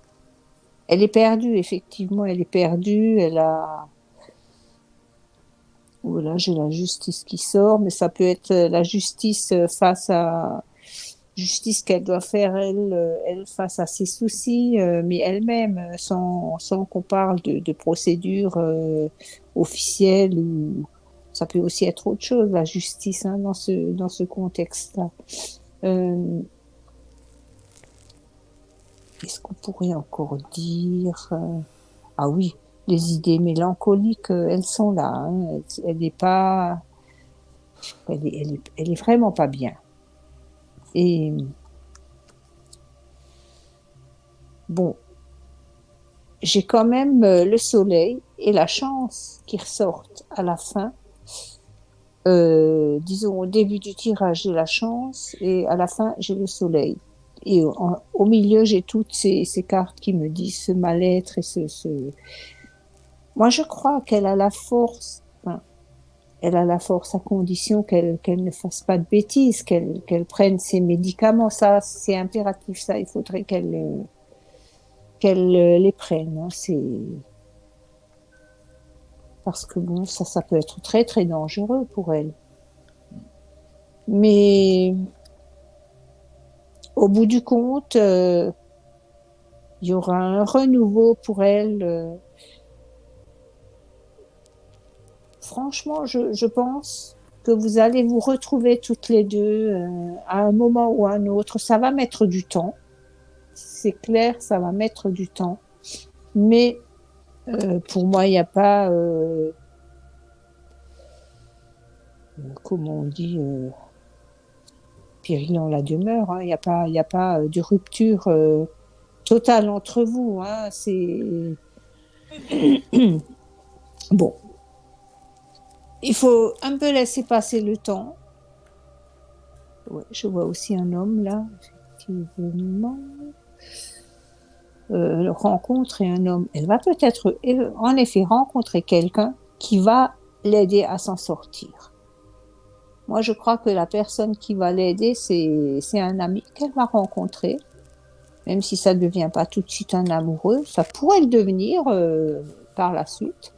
Speaker 2: Elle est perdue, effectivement, elle est perdue, elle a... Voilà, j'ai la justice qui sort, mais ça peut être la justice face à... Justice qu'elle doit faire, elle face à ses soucis, mais elle-même, sans qu'on parle de procédure officielle, ou ça peut aussi être autre chose, la justice, hein, dans ce contexte-là. Qu'est-ce qu'on pourrait encore dire? Ah oui, les idées mélancoliques, elles sont là, hein. Elle est pas... Elle est vraiment pas bien. Et bon, j'ai quand même le soleil et la chance qui ressortent à la fin. Disons, au début du tirage, j'ai la chance, et à la fin, j'ai le soleil. Et au milieu, j'ai toutes ces cartes qui me disent ce mal-être et Moi, je crois qu'elle a la force. Elle a la force à condition qu'elle ne fasse pas de bêtises, qu'elle prenne ses médicaments. Ça, c'est impératif. Ça, il faudrait qu'elle les prenne, hein. Parce que bon, ça peut être très très dangereux pour elle. Mais au bout du compte, il y aura un renouveau pour elle. Franchement, je pense que vous allez vous retrouver toutes les deux à un moment ou à un autre. Ça va mettre du temps. C'est clair, ça va mettre du temps. Mais pour moi, il n'y a pas, comment on dit, péril en la demeure. Hein. Il y a pas de rupture totale entre vous. Hein. C'est bon. Il faut un peu laisser passer le temps. Ouais, je vois aussi un homme là, effectivement. Rencontrer un homme. Elle va peut-être, en effet, rencontrer quelqu'un qui va l'aider à s'en sortir. Moi, je crois que la personne qui va l'aider, c'est un ami qu'elle va rencontrer. Même si ça ne devient pas tout de suite un amoureux, ça pourrait le devenir par la suite.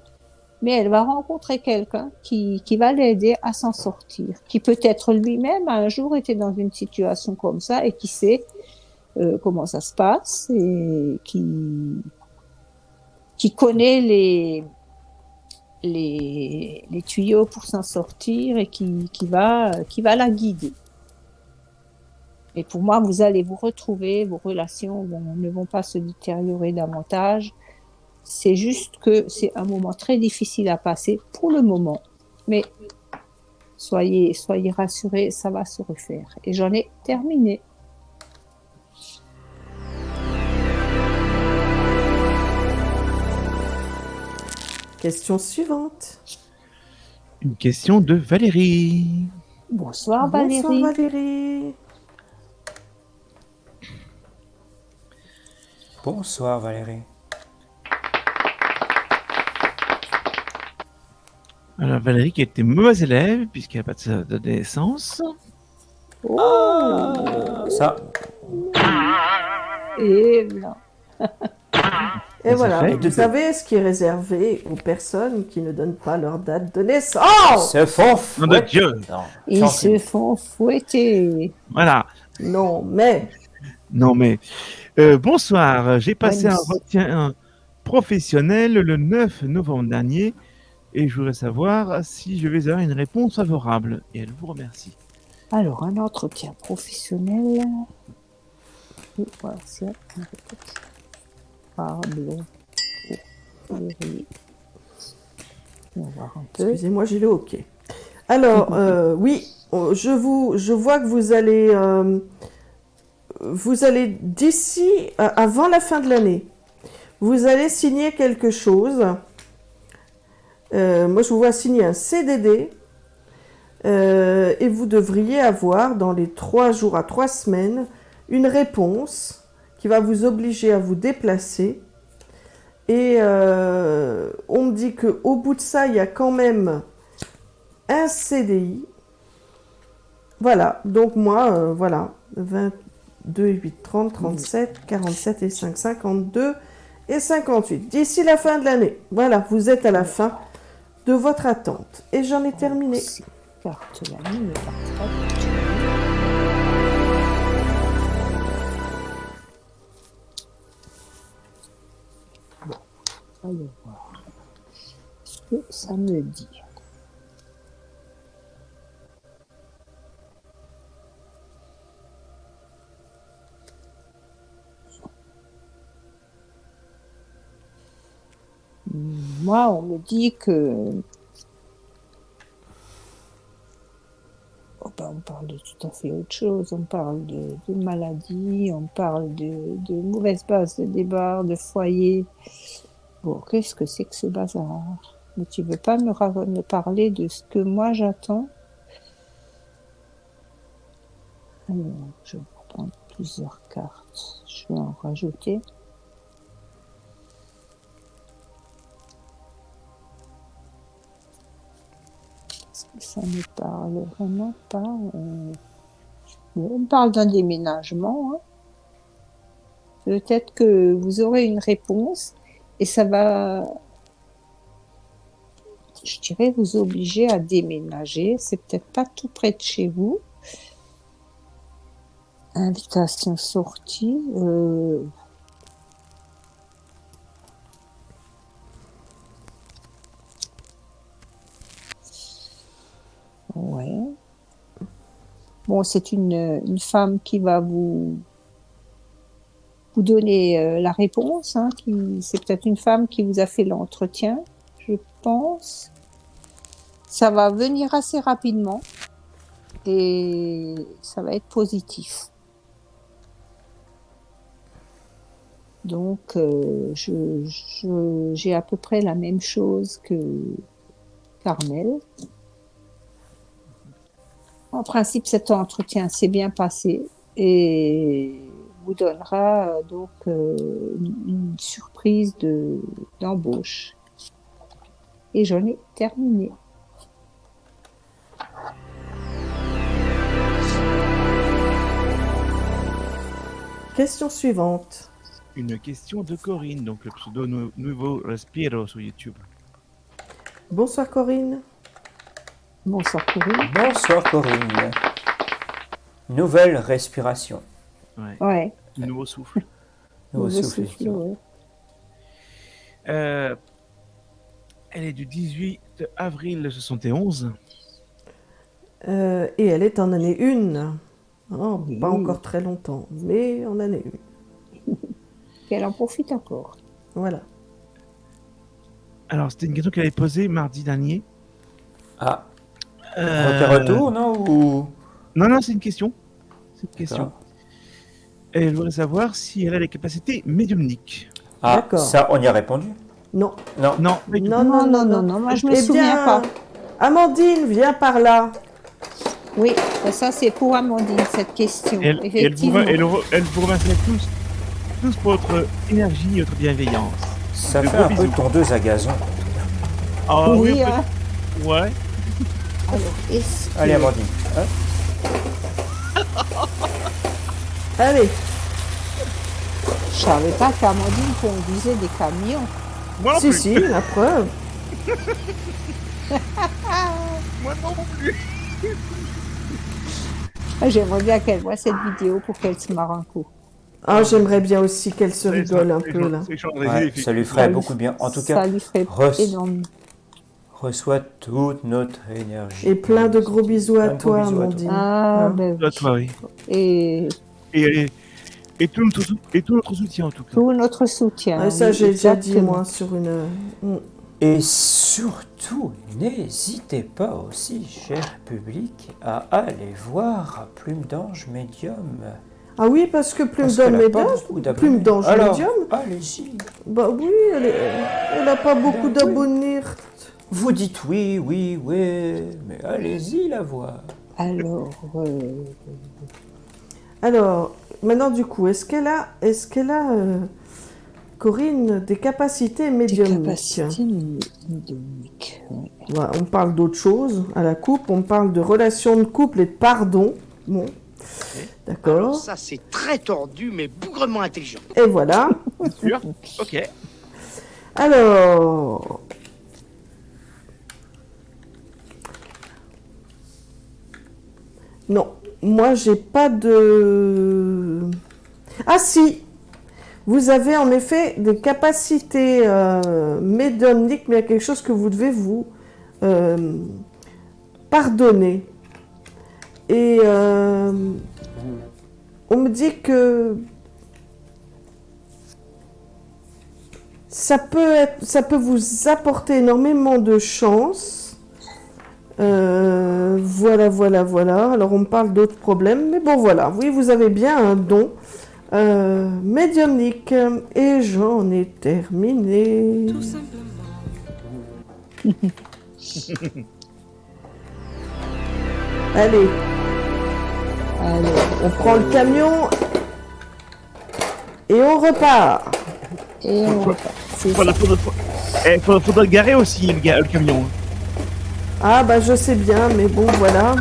Speaker 2: Mais elle va rencontrer quelqu'un qui va l'aider à s'en sortir, qui peut-être lui-même un jour était dans une situation comme ça et qui sait comment ça se passe et qui connaît les tuyaux pour s'en sortir et qui va la guider. Et pour moi, vous allez vous retrouver, vos relations ne vont pas se détériorer davantage. C'est juste que c'est un moment très difficile à passer pour le moment. Mais soyez rassurés, ça va se refaire. Et j'en ai terminé.
Speaker 1: Question suivante.
Speaker 4: Une question de Valérie.
Speaker 2: Bonsoir Valérie.
Speaker 1: Bonsoir Valérie.
Speaker 3: Bonsoir Valérie.
Speaker 4: Alors Valérie qui était mauvaise élève puisqu'elle n'a pas de naissance.
Speaker 3: Ça,
Speaker 2: Et voilà.
Speaker 1: Et voilà,
Speaker 4: fait.
Speaker 1: vous savez ce qui est réservé aux personnes qui ne donnent pas leur date de naissance.
Speaker 3: se font
Speaker 4: Nom de Dieu.
Speaker 3: Non,
Speaker 2: Ils
Speaker 3: gentiment.
Speaker 2: se font fouetter.
Speaker 4: Voilà.
Speaker 1: Non, mais
Speaker 4: Non mais bonsoir. J'ai passé un
Speaker 2: Bonus.
Speaker 4: entretien professionnel le 9 novembre dernier et je voudrais savoir si je vais avoir une réponse favorable. Et elle vous remercie.
Speaker 2: Alors, un entretien professionnel. Voilà, c'est pardon. Valérie. On va voir un peu.
Speaker 1: excusez-moi, j'ai le hockey. Alors, oui, je vois que vous allez d'ici, avant la fin de l'année, vous allez signer quelque chose. Moi, je vous vois signer un CDD et vous devriez avoir dans les 3 jours à 3 semaines une réponse qui va vous obliger à vous déplacer. Et on me dit qu'au bout de ça, il y a quand même un CDI. Voilà, donc moi, voilà, 22, 8, 30, 37, 47 et 5, 52 et 58. D'ici la fin de l'année, voilà, vous êtes à la fin de votre attente. Et j'en ai terminé.
Speaker 2: Carte la ligne, carte. Bon, allons voir ce que ça me dit. Moi, on me dit que on parle de tout à fait autre chose. On parle de maladie, on parle de mauvaise base de départ, de foyer. Bon, qu'est-ce que c'est que ce bazar? Mais tu veux pas me parler de ce que moi j'attends? Alors, je vais prendre plusieurs cartes. Je vais en rajouter. Est-ce que ça me parle vraiment pas? Bon, on parle d'un déménagement. Hein. Peut-être que vous aurez une réponse et ça va je dirais vous obliger à déménager. C'est peut-être pas tout près de chez vous. Invitation sortie. Ouais. Bon, c'est une femme qui va vous donner la réponse. Hein, c'est peut-être une femme qui vous a fait l'entretien, je pense. Ça va venir assez rapidement et ça va être positif. Donc, j'ai à peu près la même chose que Carmel. En principe, cet entretien s'est bien passé et vous donnera donc une surprise d'embauche. Et j'en ai terminé.
Speaker 1: Question suivante.
Speaker 4: Une question de Corinne, donc le pseudo Nouveau Respiro sur YouTube.
Speaker 1: Bonsoir Corinne.
Speaker 2: Bonsoir Corinne.
Speaker 5: Bonsoir Corinne. Nouvelle respiration.
Speaker 2: Ouais.
Speaker 4: Nouveau souffle.
Speaker 5: Nouveau souffle.
Speaker 2: Ouais.
Speaker 4: Elle est du 18 avril 71.
Speaker 1: Et elle est en année 1. Oh,
Speaker 2: Oui.
Speaker 1: pas encore très longtemps, mais en année 1.
Speaker 2: Et elle en profite encore.
Speaker 1: Voilà.
Speaker 4: Alors, c'était une question qu'elle avait posée mardi dernier.
Speaker 5: Ah, retour, non ou...
Speaker 4: Non, c'est une question. C'est une question.
Speaker 5: D'accord.
Speaker 4: Et elle voudrait savoir si elle a les capacités médiumniques.
Speaker 5: Ah,
Speaker 1: D'accord.
Speaker 5: ça, on y a répondu.
Speaker 1: Non.
Speaker 5: Non.
Speaker 4: Non, pas du tout.
Speaker 2: Non, moi je me
Speaker 1: Eh
Speaker 2: souviens
Speaker 1: bien,
Speaker 2: pas.
Speaker 1: Amandine, viens par là.
Speaker 2: Oui, ça c'est pour Amandine, cette question.
Speaker 4: Elle
Speaker 2: Effectivement.
Speaker 4: vous remercie tous pour votre énergie et votre bienveillance.
Speaker 5: Ça
Speaker 4: De
Speaker 5: fait
Speaker 4: gros
Speaker 5: un peu
Speaker 4: bisous.
Speaker 5: tondeuse à gazon.
Speaker 4: Ah
Speaker 2: Oui,
Speaker 4: un
Speaker 2: hein.
Speaker 4: peu. Ouais.
Speaker 2: Alors, est-ce que...
Speaker 5: Allez, Amandine. Hein?
Speaker 1: Allez.
Speaker 2: Je savais pas qu'Amandine conduisait des camions.
Speaker 4: Moi non
Speaker 1: Si,
Speaker 4: plus.
Speaker 1: si, la preuve.
Speaker 4: Moi non plus.
Speaker 2: J'aimerais bien qu'elle voit cette vidéo pour qu'elle se marre un coup.
Speaker 1: Ah, j'aimerais bien aussi qu'elle se rigole un peu là.
Speaker 5: Ouais, ça lui ferait beaucoup bien. En tout cas,
Speaker 2: ça lui ferait énorme.
Speaker 5: reçoit toute notre énergie.
Speaker 1: Et plein de gros bisous à
Speaker 5: Plein de gros
Speaker 1: toi,
Speaker 5: bisous à toi.
Speaker 1: Amandine.
Speaker 2: Ah,
Speaker 1: Hein.
Speaker 2: ben
Speaker 4: À toi, oui.
Speaker 2: et
Speaker 4: Et tout notre soutien en tout cas.
Speaker 2: tout notre soutien.
Speaker 1: Ah, ça,
Speaker 2: oui,
Speaker 1: j'ai déjà dit,
Speaker 2: exactement.
Speaker 1: moi, sur une...
Speaker 5: Et surtout, n'hésitez pas aussi, cher public, à aller voir Plume d'Ange Médium.
Speaker 1: Ah oui, parce que Plume
Speaker 5: Parce
Speaker 1: d'Ange
Speaker 5: qu'elle a pas
Speaker 1: Médium,
Speaker 5: beaucoup d'abonnés.
Speaker 1: Plume d'Ange
Speaker 5: Alors,
Speaker 1: Médium,
Speaker 5: allez-y.
Speaker 1: bah oui, elle a pas beaucoup
Speaker 5: Ben oui.
Speaker 1: d'abonnés.
Speaker 5: Vous dites oui, mais allez-y la voir.
Speaker 2: Alors,
Speaker 1: Maintenant, du coup, est-ce qu'elle a, Corinne, des capacités
Speaker 2: des
Speaker 1: médiumniques?
Speaker 2: capacités médiumniques. Oui.
Speaker 1: Voilà, on parle d'autre chose à la coupe, on parle de relations de couple et de pardon. Bon, d'accord.
Speaker 6: Alors ça, c'est très tordu, mais bougrement intelligent.
Speaker 1: Et voilà.
Speaker 4: Sûr. Ok.
Speaker 1: Alors... Non, moi j'ai pas de... Ah si, vous avez en effet des capacités médiumniques, mais il y a quelque chose que vous devez vous pardonner. Et on me dit que ça peut vous apporter énormément de chance. Voilà. Alors on me parle d'autres problèmes, mais bon voilà. Oui, vous avez bien un don médiumnique. Et j'en ai terminé.
Speaker 7: Tout simplement.
Speaker 1: Allez,
Speaker 2: Alors,
Speaker 1: on prend le camion et on repart.
Speaker 2: et on repart. C'est ça.
Speaker 4: Faudra le garer aussi, le camion.
Speaker 1: Ah bah je sais bien, mais bon voilà.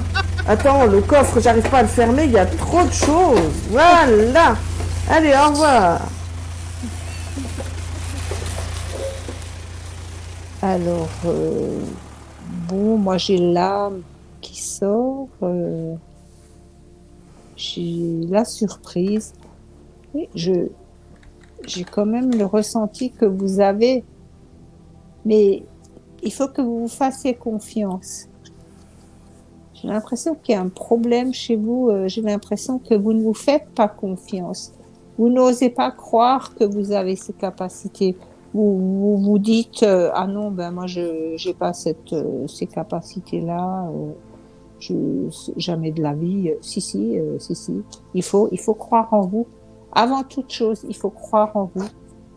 Speaker 1: Attends, le coffre, j'arrive pas à le fermer, il y a trop de choses. Voilà. Allez, au revoir.
Speaker 2: Alors, Bon, moi j'ai l'âme qui sort, j'ai la surprise. Oui, j'ai quand même le ressenti que vous avez, mais il faut que vous vous fassiez confiance. J'ai l'impression qu'il y a un problème chez vous, j'ai l'impression que vous ne vous faites pas confiance. Vous n'osez pas croire que vous avez ces capacités. Vous dites ah non, ben moi je j'ai pas ces capacités-là, jamais de la vie. Si. Il faut croire en vous. Avant toute chose, il faut croire en vous.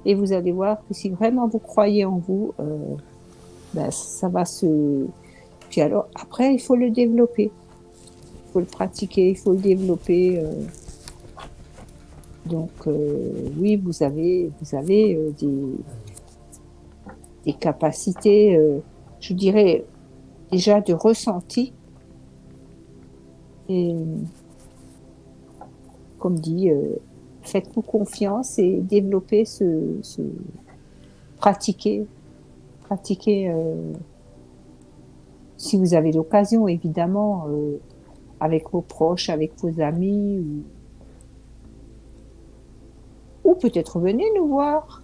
Speaker 2: Et vous allez voir que si vraiment vous croyez en vous, ben ça va se. Puis alors après, il faut le développer. Il faut le pratiquer, il faut le développer. Donc oui, vous avez des capacités, je dirais déjà de ressenti. Et comme dit, faites-vous confiance et développez pratiquer. Si vous avez l'occasion, évidemment, avec vos proches, avec vos amis, ou peut-être venez nous voir.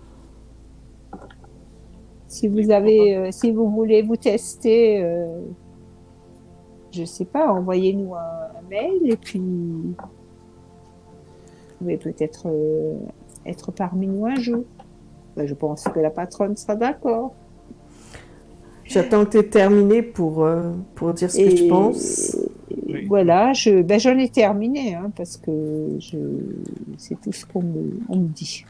Speaker 2: Si vous avez, si vous voulez vous tester, je sais pas, envoyez-nous un mail et puis vous pouvez peut-être être parmi nous un jour. Ben, je pense que la patronne sera d'accord.
Speaker 1: J'attends que tu aies terminé pour dire ce que je pense.
Speaker 2: Voilà, j'en ai terminé, hein, parce que c'est tout ce qu'on me dit.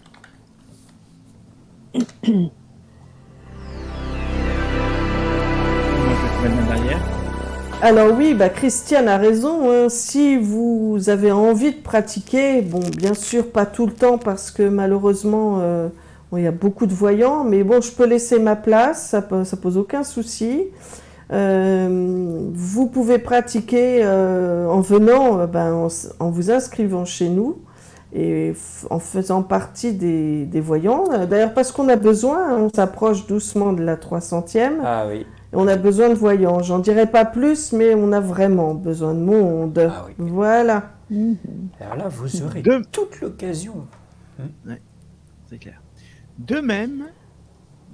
Speaker 1: Alors oui, Christiane a raison, hein. Si vous avez envie de pratiquer, bon, bien sûr, pas tout le temps parce que malheureusement, il y a beaucoup de voyants, mais bon, je peux laisser ma place, ça pose aucun souci. Vous pouvez pratiquer en venant, en vous inscrivant chez nous et en faisant partie des voyants. D'ailleurs, parce qu'on a besoin, on s'approche doucement de la 300e.
Speaker 5: Ah oui.
Speaker 1: On a besoin de voyants. J'en dirai pas plus, mais on a vraiment besoin de monde.
Speaker 5: Ah oui.
Speaker 1: Voilà.
Speaker 5: Alors là, vous aurez toute l'occasion.
Speaker 4: Ouais, c'est clair. De même,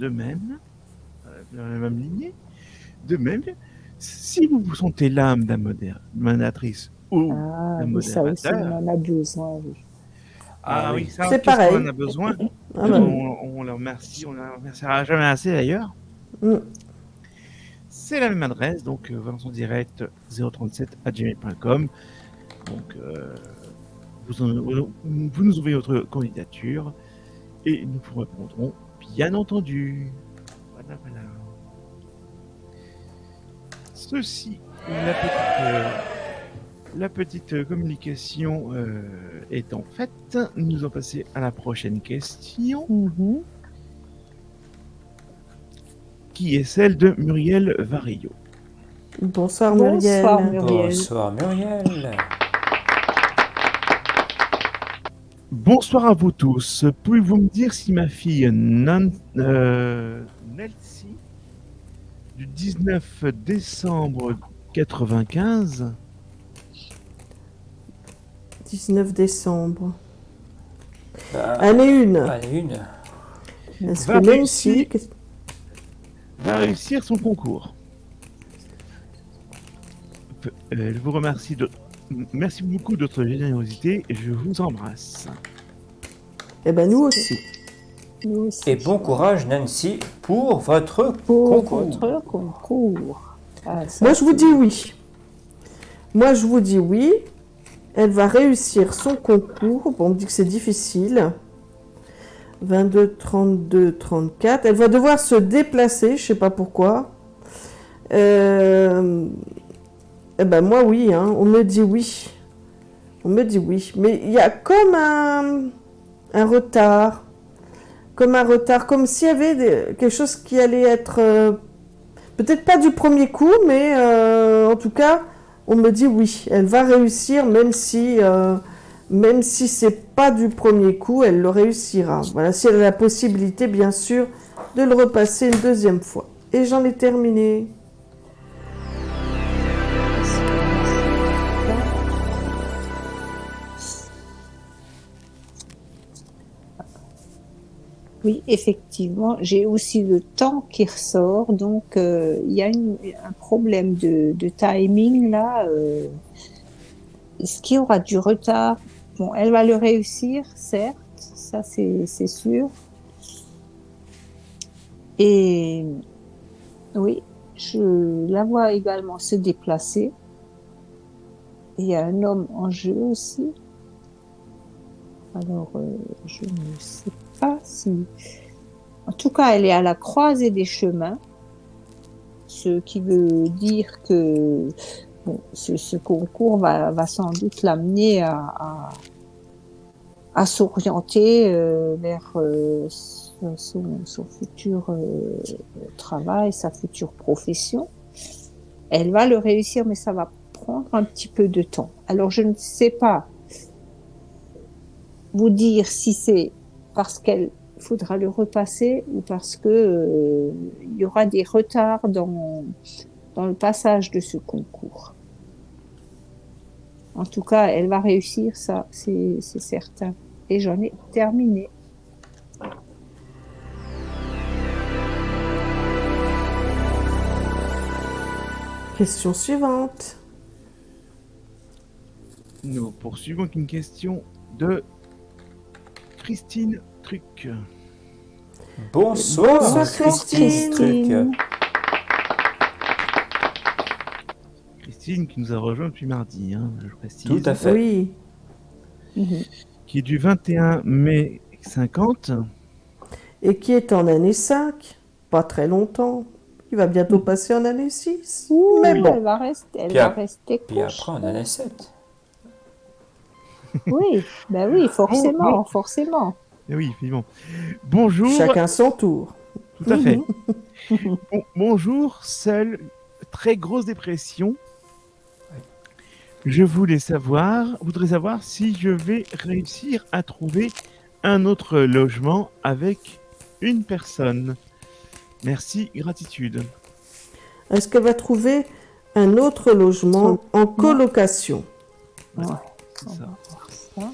Speaker 4: dans la même lignée, de même, si vous vous sentez l'âme d'un modératrice ou d'un
Speaker 2: oui, ça aussi,
Speaker 4: modérateur,
Speaker 2: on en a besoin, oui.
Speaker 4: ah oui, ça,
Speaker 1: c'est
Speaker 4: qu'est-ce
Speaker 1: pareil.
Speaker 4: qu'on en a besoin.
Speaker 1: Ah bah oui.
Speaker 4: On leur remercie, on ne leur remerciera jamais assez d'ailleurs.
Speaker 1: Mm.
Speaker 4: C'est la même adresse, donc Vincent Direct 037@gmail.com. Donc vous nous envoyez votre candidature et nous vous répondrons, bien entendu. Voilà. Ceci, la petite communication étant faite, nous allons passer à la prochaine question, qui est celle de Muriel Varillo.
Speaker 1: Bonsoir Muriel.
Speaker 2: Bonsoir Muriel.
Speaker 5: Bonsoir Muriel.
Speaker 4: Bonsoir à vous tous. Pouvez-vous me dire si ma fille Nelsie, du 19 décembre 95,
Speaker 1: 19 décembre.
Speaker 5: Bah,
Speaker 1: Année 1.
Speaker 5: allez, une.
Speaker 1: Est-ce
Speaker 4: Va
Speaker 1: que Nancy...
Speaker 4: va réussir son concours? Je vous remercie Merci beaucoup de votre générosité et je vous embrasse.
Speaker 1: Eh ben nous aussi.
Speaker 2: Nous aussi.
Speaker 5: Et bon courage Nancy pour votre
Speaker 2: Pour
Speaker 5: concours.
Speaker 2: votre concours. Ah, ça,
Speaker 1: Moi je vous dis oui. Moi je vous dis oui. Elle va réussir son concours. Bon, on me dit que c'est difficile. 22, 32, 34. Elle va devoir se déplacer, je sais pas pourquoi. Eh ben moi oui, hein, on me dit oui. On me dit oui. Mais il y a comme un retard. Comme s'il y avait quelque chose qui allait être... peut-être pas du premier coup, mais en tout cas, on me dit oui. Elle va réussir, même si c'est pas du premier coup, elle le réussira. Voilà, si elle a la possibilité, bien sûr, de le repasser une deuxième fois. Et j'en ai terminé.
Speaker 2: Oui, effectivement, j'ai aussi le temps qui ressort, donc il y a un problème de timing là. Est-ce qu'il y aura du retard? Bon, elle va le réussir, certes, ça c'est sûr. Et oui, je la vois également se déplacer. Il y a un homme en jeu aussi. Alors, je ne sais pas si... En tout cas, elle est à la croisée des chemins, ce qui veut dire que bon, ce concours va sans doute l'amener à s'orienter vers son futur travail, sa future profession. Elle va le réussir, mais ça va prendre un petit peu de temps. Alors, je ne sais pas vous dire si c'est parce qu'elle faudra le repasser ou parce que il y aura des retards dans le passage de ce concours. En tout cas, elle va réussir, ça, c'est certain. Et j'en ai terminé.
Speaker 1: Question suivante.
Speaker 4: Nous poursuivons avec une question de Christine Truc.
Speaker 5: Bonsoir,
Speaker 1: Bonsoir, Christine.
Speaker 5: Truc.
Speaker 4: Christine qui nous a rejoint depuis mardi, hein, je précise.
Speaker 5: Tout à fait.
Speaker 1: Oui.
Speaker 4: Qui est du 21 mai 50.
Speaker 1: Et qui est en année 5, pas très longtemps. Il va bientôt passer en année 6. Mais
Speaker 2: Elle
Speaker 1: bon,
Speaker 2: va rester,
Speaker 5: Puis ap-
Speaker 2: rester
Speaker 5: Puis après, on en a 7.
Speaker 2: Oui, ben oui, forcément, forcément.
Speaker 4: Eh oui, effectivement. Bonjour.
Speaker 1: chacun son tour.
Speaker 4: Tout à fait. Bonjour, seule très grosse dépression. Je voudrais savoir si je vais réussir à trouver un autre logement avec une personne. Merci, gratitude.
Speaker 1: Est-ce qu'elle va trouver un autre logement en colocation?
Speaker 2: Ouais.
Speaker 4: C'est ça.
Speaker 2: Ça.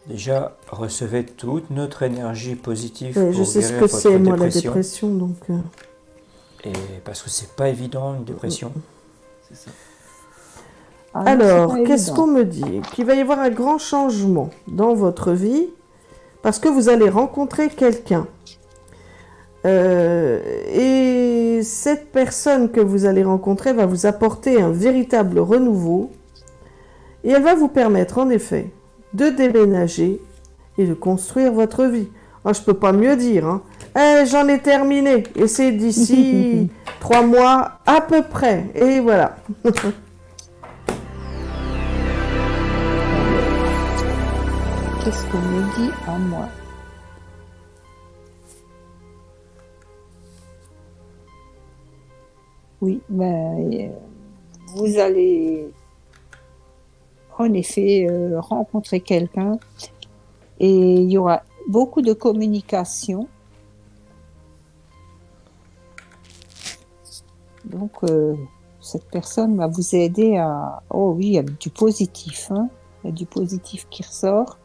Speaker 5: Déjà, recevez toute notre énergie positive
Speaker 1: Ouais,
Speaker 5: pour
Speaker 1: je sais ce
Speaker 5: guérir
Speaker 1: que
Speaker 5: votre
Speaker 1: c'est, moi, la
Speaker 5: dépression.
Speaker 1: dépression. Donc,
Speaker 5: Et parce que c'est pas évident, une dépression.
Speaker 4: C'est ça.
Speaker 2: Ah,
Speaker 1: Alors,
Speaker 2: c'est pas
Speaker 1: qu'est-ce
Speaker 2: évident.
Speaker 1: qu'on me dit? Qu'il va y avoir un grand changement dans votre vie parce que vous allez rencontrer quelqu'un. Et cette personne que vous allez rencontrer va vous apporter un véritable renouveau et elle va vous permettre en effet de déménager et de construire votre vie. Ah, je peux pas mieux dire, hein. J'en ai terminé et c'est d'ici 3 mois à peu près. Et voilà.
Speaker 2: Qu'est-ce qu'on me dit à moi? Oui, ben, vous allez en effet rencontrer quelqu'un et il y aura beaucoup de communication. Donc, cette personne va vous aider à... Oh oui, il y a du positif, hein. Il y a du positif qui ressort.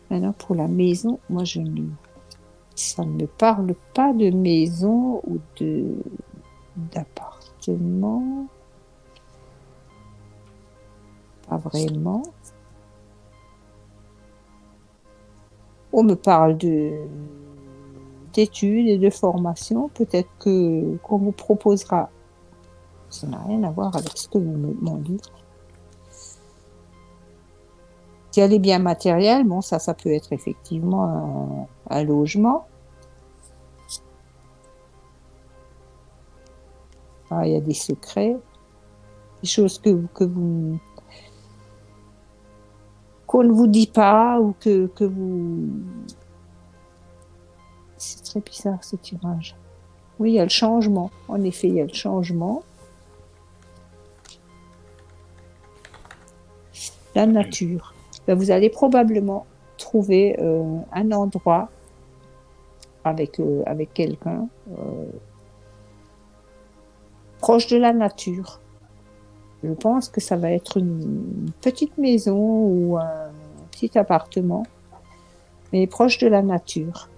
Speaker 2: Maintenant, pour la maison, moi, ça ne me parle pas de maison ou d'appartement. Pas vraiment. On me parle d'études et de formation. Peut-être qu'on vous proposera. Ça n'a rien à voir avec ce que vous me demandez. Si elle est bien matérielle, bon, ça peut être effectivement un logement. Ah, il y a des secrets, des choses qu'on ne vous dit pas ou que vous... C'est très bizarre ce tirage. Oui, il y a le changement. En effet, il y a le changement. La nature. Ben, vous allez probablement trouver un endroit avec quelqu'un proche de la nature. Je pense que ça va être une petite maison ou un petit appartement, mais proche de la nature.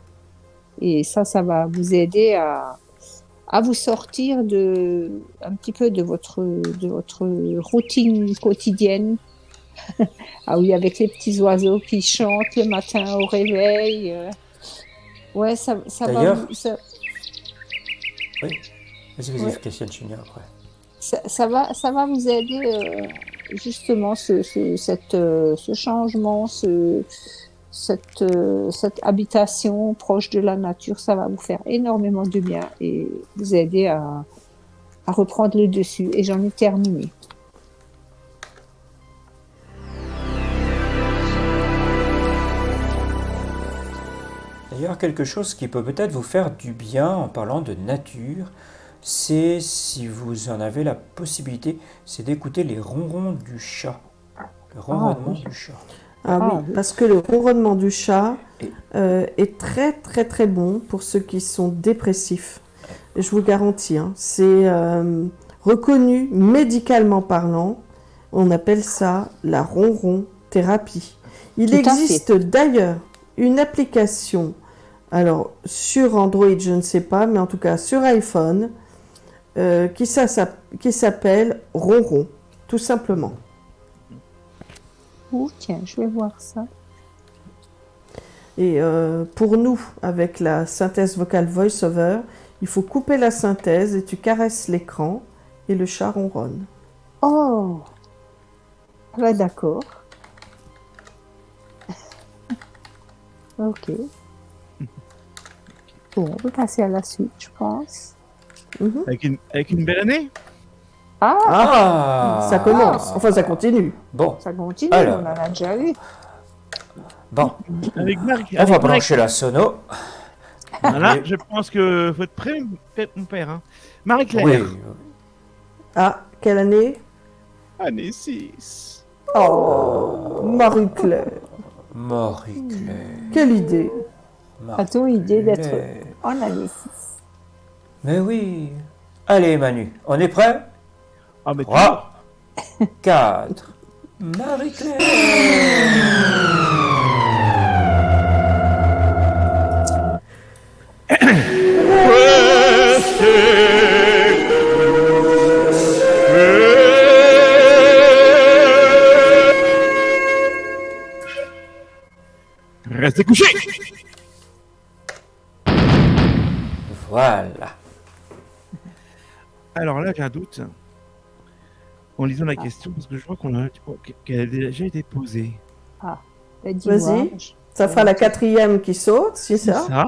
Speaker 2: Et ça va vous aider à vous sortir un petit peu de votre routine quotidienne. Ah oui, avec les petits oiseaux qui chantent le matin au réveil. Ouais, ça va
Speaker 5: D'ailleurs-
Speaker 2: vous, ça,
Speaker 5: Oui. Vas-y,
Speaker 2: Ouais.
Speaker 5: Christiane Chignon après.
Speaker 2: ça va vous aider justement ce changement, cette habitation proche de la nature, ça va vous faire énormément de bien et vous aider à reprendre le dessus. Et j'en ai terminé.
Speaker 5: D'ailleurs, quelque chose qui peut peut-être vous faire du bien en parlant de nature, c'est, si vous en avez la possibilité, c'est d'écouter les ronrons du chat. Le ronronnement
Speaker 2: oui.
Speaker 5: du chat.
Speaker 1: Ah
Speaker 2: Ah
Speaker 1: oui,
Speaker 2: oui.
Speaker 1: parce que le ronronnement du chat
Speaker 5: Et-
Speaker 1: est très très très bon pour ceux qui sont dépressifs. Et je vous garantis, hein, c'est reconnu médicalement parlant. On appelle ça la ronron thérapie. Il
Speaker 2: Tout à
Speaker 1: existe d'ailleurs une application, alors sur Android je ne sais pas, mais en tout cas sur iPhone, qui s'appelle Ronron, tout simplement.
Speaker 2: Oh, tiens, je vais voir ça.
Speaker 1: Et pour nous, avec la synthèse vocale VoiceOver, il faut couper la synthèse et tu caresses l'écran et le chat ronronne.
Speaker 2: Oh, ah bah, d'accord. Ok. Bon, on peut passer à la suite, je pense.
Speaker 1: Mhm.
Speaker 4: Avec une belle année.
Speaker 2: Ah,
Speaker 5: Ah,
Speaker 1: Ça commence, enfin ça continue.
Speaker 5: Bon,
Speaker 2: ça continue,
Speaker 5: Alors.
Speaker 2: on en a déjà eu.
Speaker 5: bon,
Speaker 4: Avec Marc.
Speaker 5: on va brancher la sono.
Speaker 4: Voilà,
Speaker 5: Oui.
Speaker 4: je pense que votre prêt, mon père. Hein. Marie-Claire.
Speaker 5: Oui,
Speaker 1: Ah, quelle année?
Speaker 4: Année 6.
Speaker 1: Oh, Marie-Claire,
Speaker 5: Marie-Claire.
Speaker 1: quelle idée!
Speaker 2: A-t-on idée d'être
Speaker 5: Marie-Claire.
Speaker 2: en année 6?
Speaker 5: Mais oui. Allez, Manu, on est prêt?
Speaker 4: Ah, mais
Speaker 5: 3, 4. Marie-Claire.
Speaker 4: Restez couché.
Speaker 5: Voilà.
Speaker 4: Alors là, j'ai un doute. En lisant la question, parce que je crois qu'elle a déjà été posée.
Speaker 2: Bah, dis
Speaker 1: Vas-y.
Speaker 2: voir.
Speaker 1: Ça fera la 4e qui saute, c'est
Speaker 4: C'est
Speaker 1: ça?
Speaker 4: ça.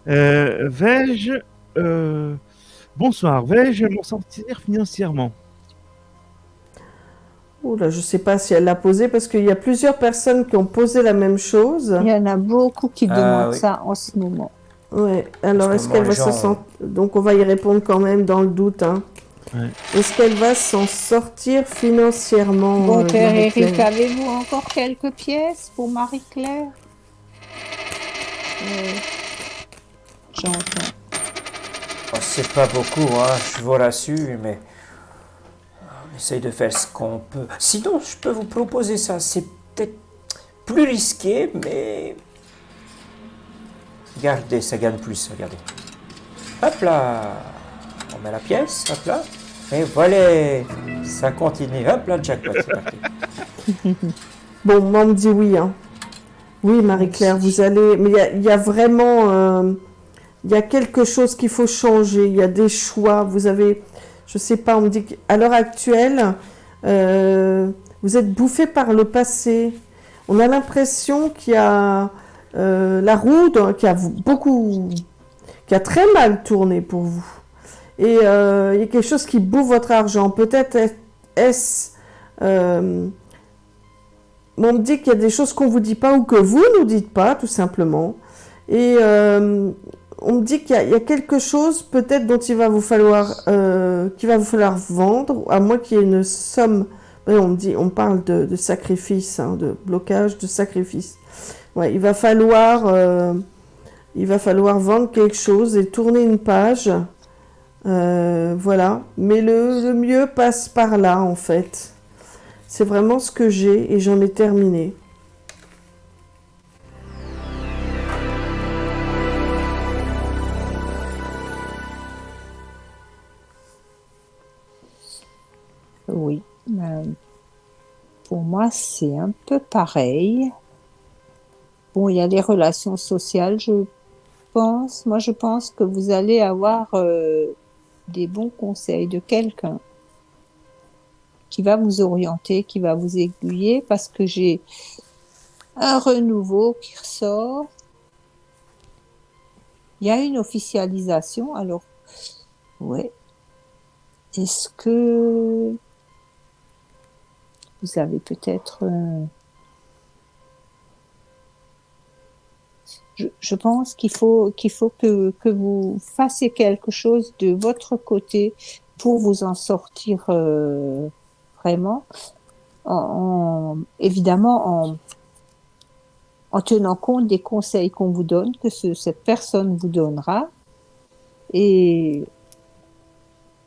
Speaker 4: Vais-je... Bonsoir, vais-je m'en sortir financièrement?
Speaker 1: Oula, je sais pas si elle l'a posé parce qu'il y a plusieurs personnes qui ont posé la même chose.
Speaker 2: Il y en a beaucoup qui
Speaker 5: Ah,
Speaker 2: demandent
Speaker 5: oui.
Speaker 2: ça en ce moment.
Speaker 1: Ouais, alors
Speaker 5: Parce
Speaker 1: est-ce
Speaker 5: que
Speaker 1: qu'elle
Speaker 5: moi,
Speaker 1: va
Speaker 5: les
Speaker 1: s'en
Speaker 5: gens-
Speaker 1: sortir? Donc on va y répondre quand même dans le doute. Hein.
Speaker 4: Ouais.
Speaker 1: Est-ce qu'elle va s'en sortir financièrement?
Speaker 2: Bon, Père
Speaker 1: Marie-Claire
Speaker 2: Eric, avez-vous encore quelques pièces pour Marie-Claire? J'entends.
Speaker 5: Oh, c'est pas beaucoup, hein, je vous rassure, mais on essaye de faire ce qu'on peut. Sinon, je peux vous proposer ça. C'est peut-être plus risqué, mais regardez, ça gagne plus. Regardez. Hop là, on met la pièce, hop là, et voilà, ça continue. Hop là, jackpot, c'est parti.
Speaker 1: Bon, moi on me dit oui. Hein. Oui, Marie-Claire, vous allez. Mais il y a vraiment. Il y a quelque chose qu'il faut changer. Il y a des choix. Vous avez. Je sais pas, on me dit qu'à l'heure actuelle, vous êtes bouffé par le passé. On a l'impression qu'il y a la roue qui a beaucoup. Qui a très mal tourné pour vous. Et il y a quelque chose qui bouffe votre argent. Peut-être est-ce. On me dit qu'il y a des choses qu'on ne vous dit pas ou que vous ne nous dites pas, tout simplement. Et on me dit qu'il y a quelque chose peut-être dont qu'il va vous falloir vendre, à moins qu'il y ait une somme. On parle de sacrifice, hein, de blocage, de sacrifice. Ouais, il va falloir vendre quelque chose et tourner une page. Voilà. Mais le mieux passe par là, en fait. C'est vraiment ce que j'ai et j'en ai terminé.
Speaker 2: Oui. Pour moi, c'est un peu pareil. Bon, il y a les relations sociales, je pense. Moi, je pense que vous allez avoir des bons conseils de quelqu'un qui va vous orienter, qui va vous aiguiller, parce que j'ai un renouveau qui ressort. Il y a une officialisation, alors, ouais. Est-ce que vous avez peut-être... je pense qu'il faut que vous fassiez quelque chose de votre côté pour vous en sortir vraiment, évidemment en tenant compte des conseils qu'on vous donne, que cette personne vous donnera, et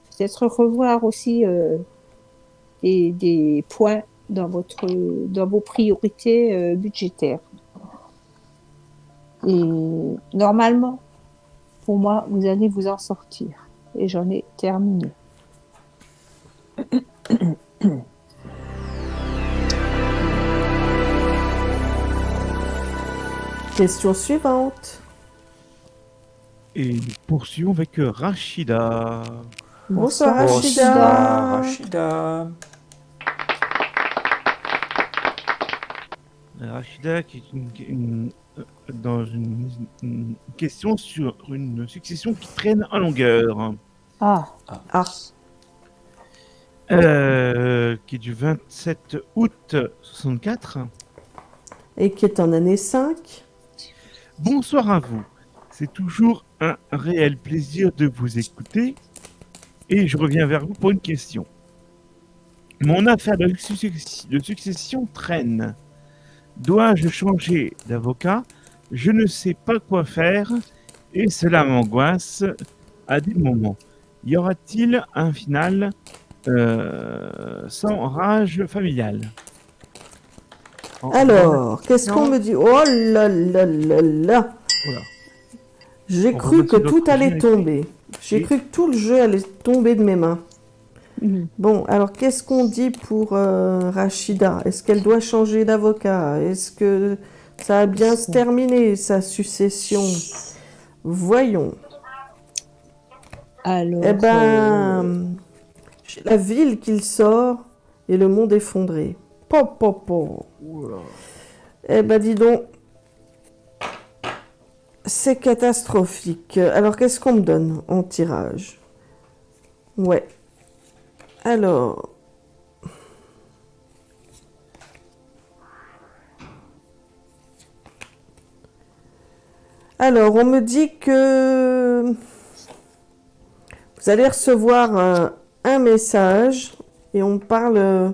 Speaker 2: peut-être revoir aussi des points dans vos priorités budgétaires. Et normalement, pour moi, vous allez vous en sortir. Et j'en ai terminé.
Speaker 1: Question suivante.
Speaker 4: Et nous poursuivons avec Rachida.
Speaker 1: Bonsoir,
Speaker 5: Bonsoir,
Speaker 1: Rachida.
Speaker 5: Rachida.
Speaker 4: Rachida qui est dans une question sur une succession qui traîne en longueur.
Speaker 2: Ah,
Speaker 4: Qui est du 27 août 64.
Speaker 1: Et qui est en année 5.
Speaker 4: Bonsoir à vous. C'est toujours un réel plaisir de vous écouter. Et je reviens vers vous pour une question. Mon affaire de succession traîne. Dois-je changer d'avocat? Je ne sais pas quoi faire et cela m'angoisse à des moments. Y aura-t-il un final sans rage familiale?
Speaker 1: Alors, qu'est-ce qu'on me dit? Oh là là là là.
Speaker 4: Voilà.
Speaker 1: J'ai
Speaker 4: On
Speaker 1: cru
Speaker 4: remercie
Speaker 1: que
Speaker 4: notre
Speaker 1: tout allait
Speaker 4: jeu
Speaker 1: tomber. J'ai
Speaker 4: Et-
Speaker 1: cru que tout le jeu allait tomber de mes mains.
Speaker 2: mhm.
Speaker 1: Bon, alors qu'est-ce qu'on dit pour Rachida? Est-ce qu'elle doit changer d'avocat? Est-ce que ça va bien se terminer, sa succession? Voyons.
Speaker 2: Alors,
Speaker 1: Eh ben, j'ai la ville qu'il sort et le monde effondré. Pop, pop, pop. Eh ben, dis donc, c'est catastrophique. Alors, qu'est-ce qu'on me donne en tirage? Ouais. Alors... Alors, on me dit que vous allez recevoir un message et on parle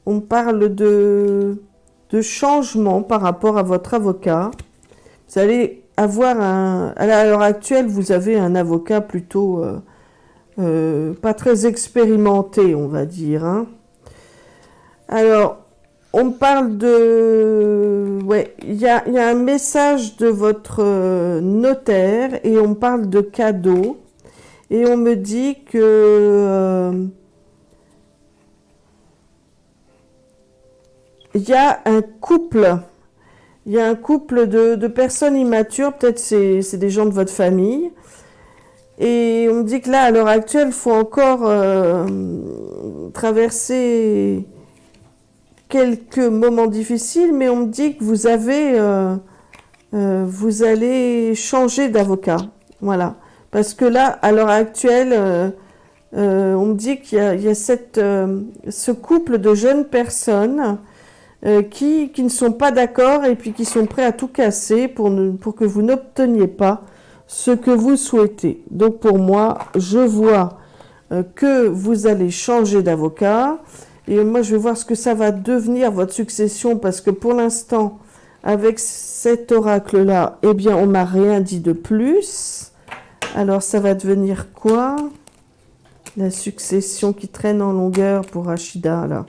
Speaker 1: de changement par rapport à votre avocat. Vous allez avoir à l'heure actuelle, vous avez un avocat plutôt pas très expérimenté, on va dire, hein. Alors, on parle de... Ouais, il y a un message de votre notaire et on parle de cadeau. Et on me dit que... il y a un couple. Il y a un couple de personnes immatures. Peut-être c'est des gens de votre famille. Et on me dit que là, à l'heure actuelle, il faut encore traverser quelques moments difficiles, mais on me dit que vous allez changer d'avocat. Voilà. Parce que là, à l'heure actuelle, on me dit qu'il y a ce couple de jeunes personnes qui ne sont pas d'accord et puis qui sont prêts à tout casser pour que vous n'obteniez pas ce que vous souhaitez. Donc pour moi, je vois que vous allez changer d'avocat. Et moi, je vais voir ce que ça va devenir, votre succession, parce que pour l'instant, avec cet oracle-là, eh bien, on m'a rien dit de plus. Alors, ça va devenir quoi? La succession qui traîne en longueur pour Rachida, là.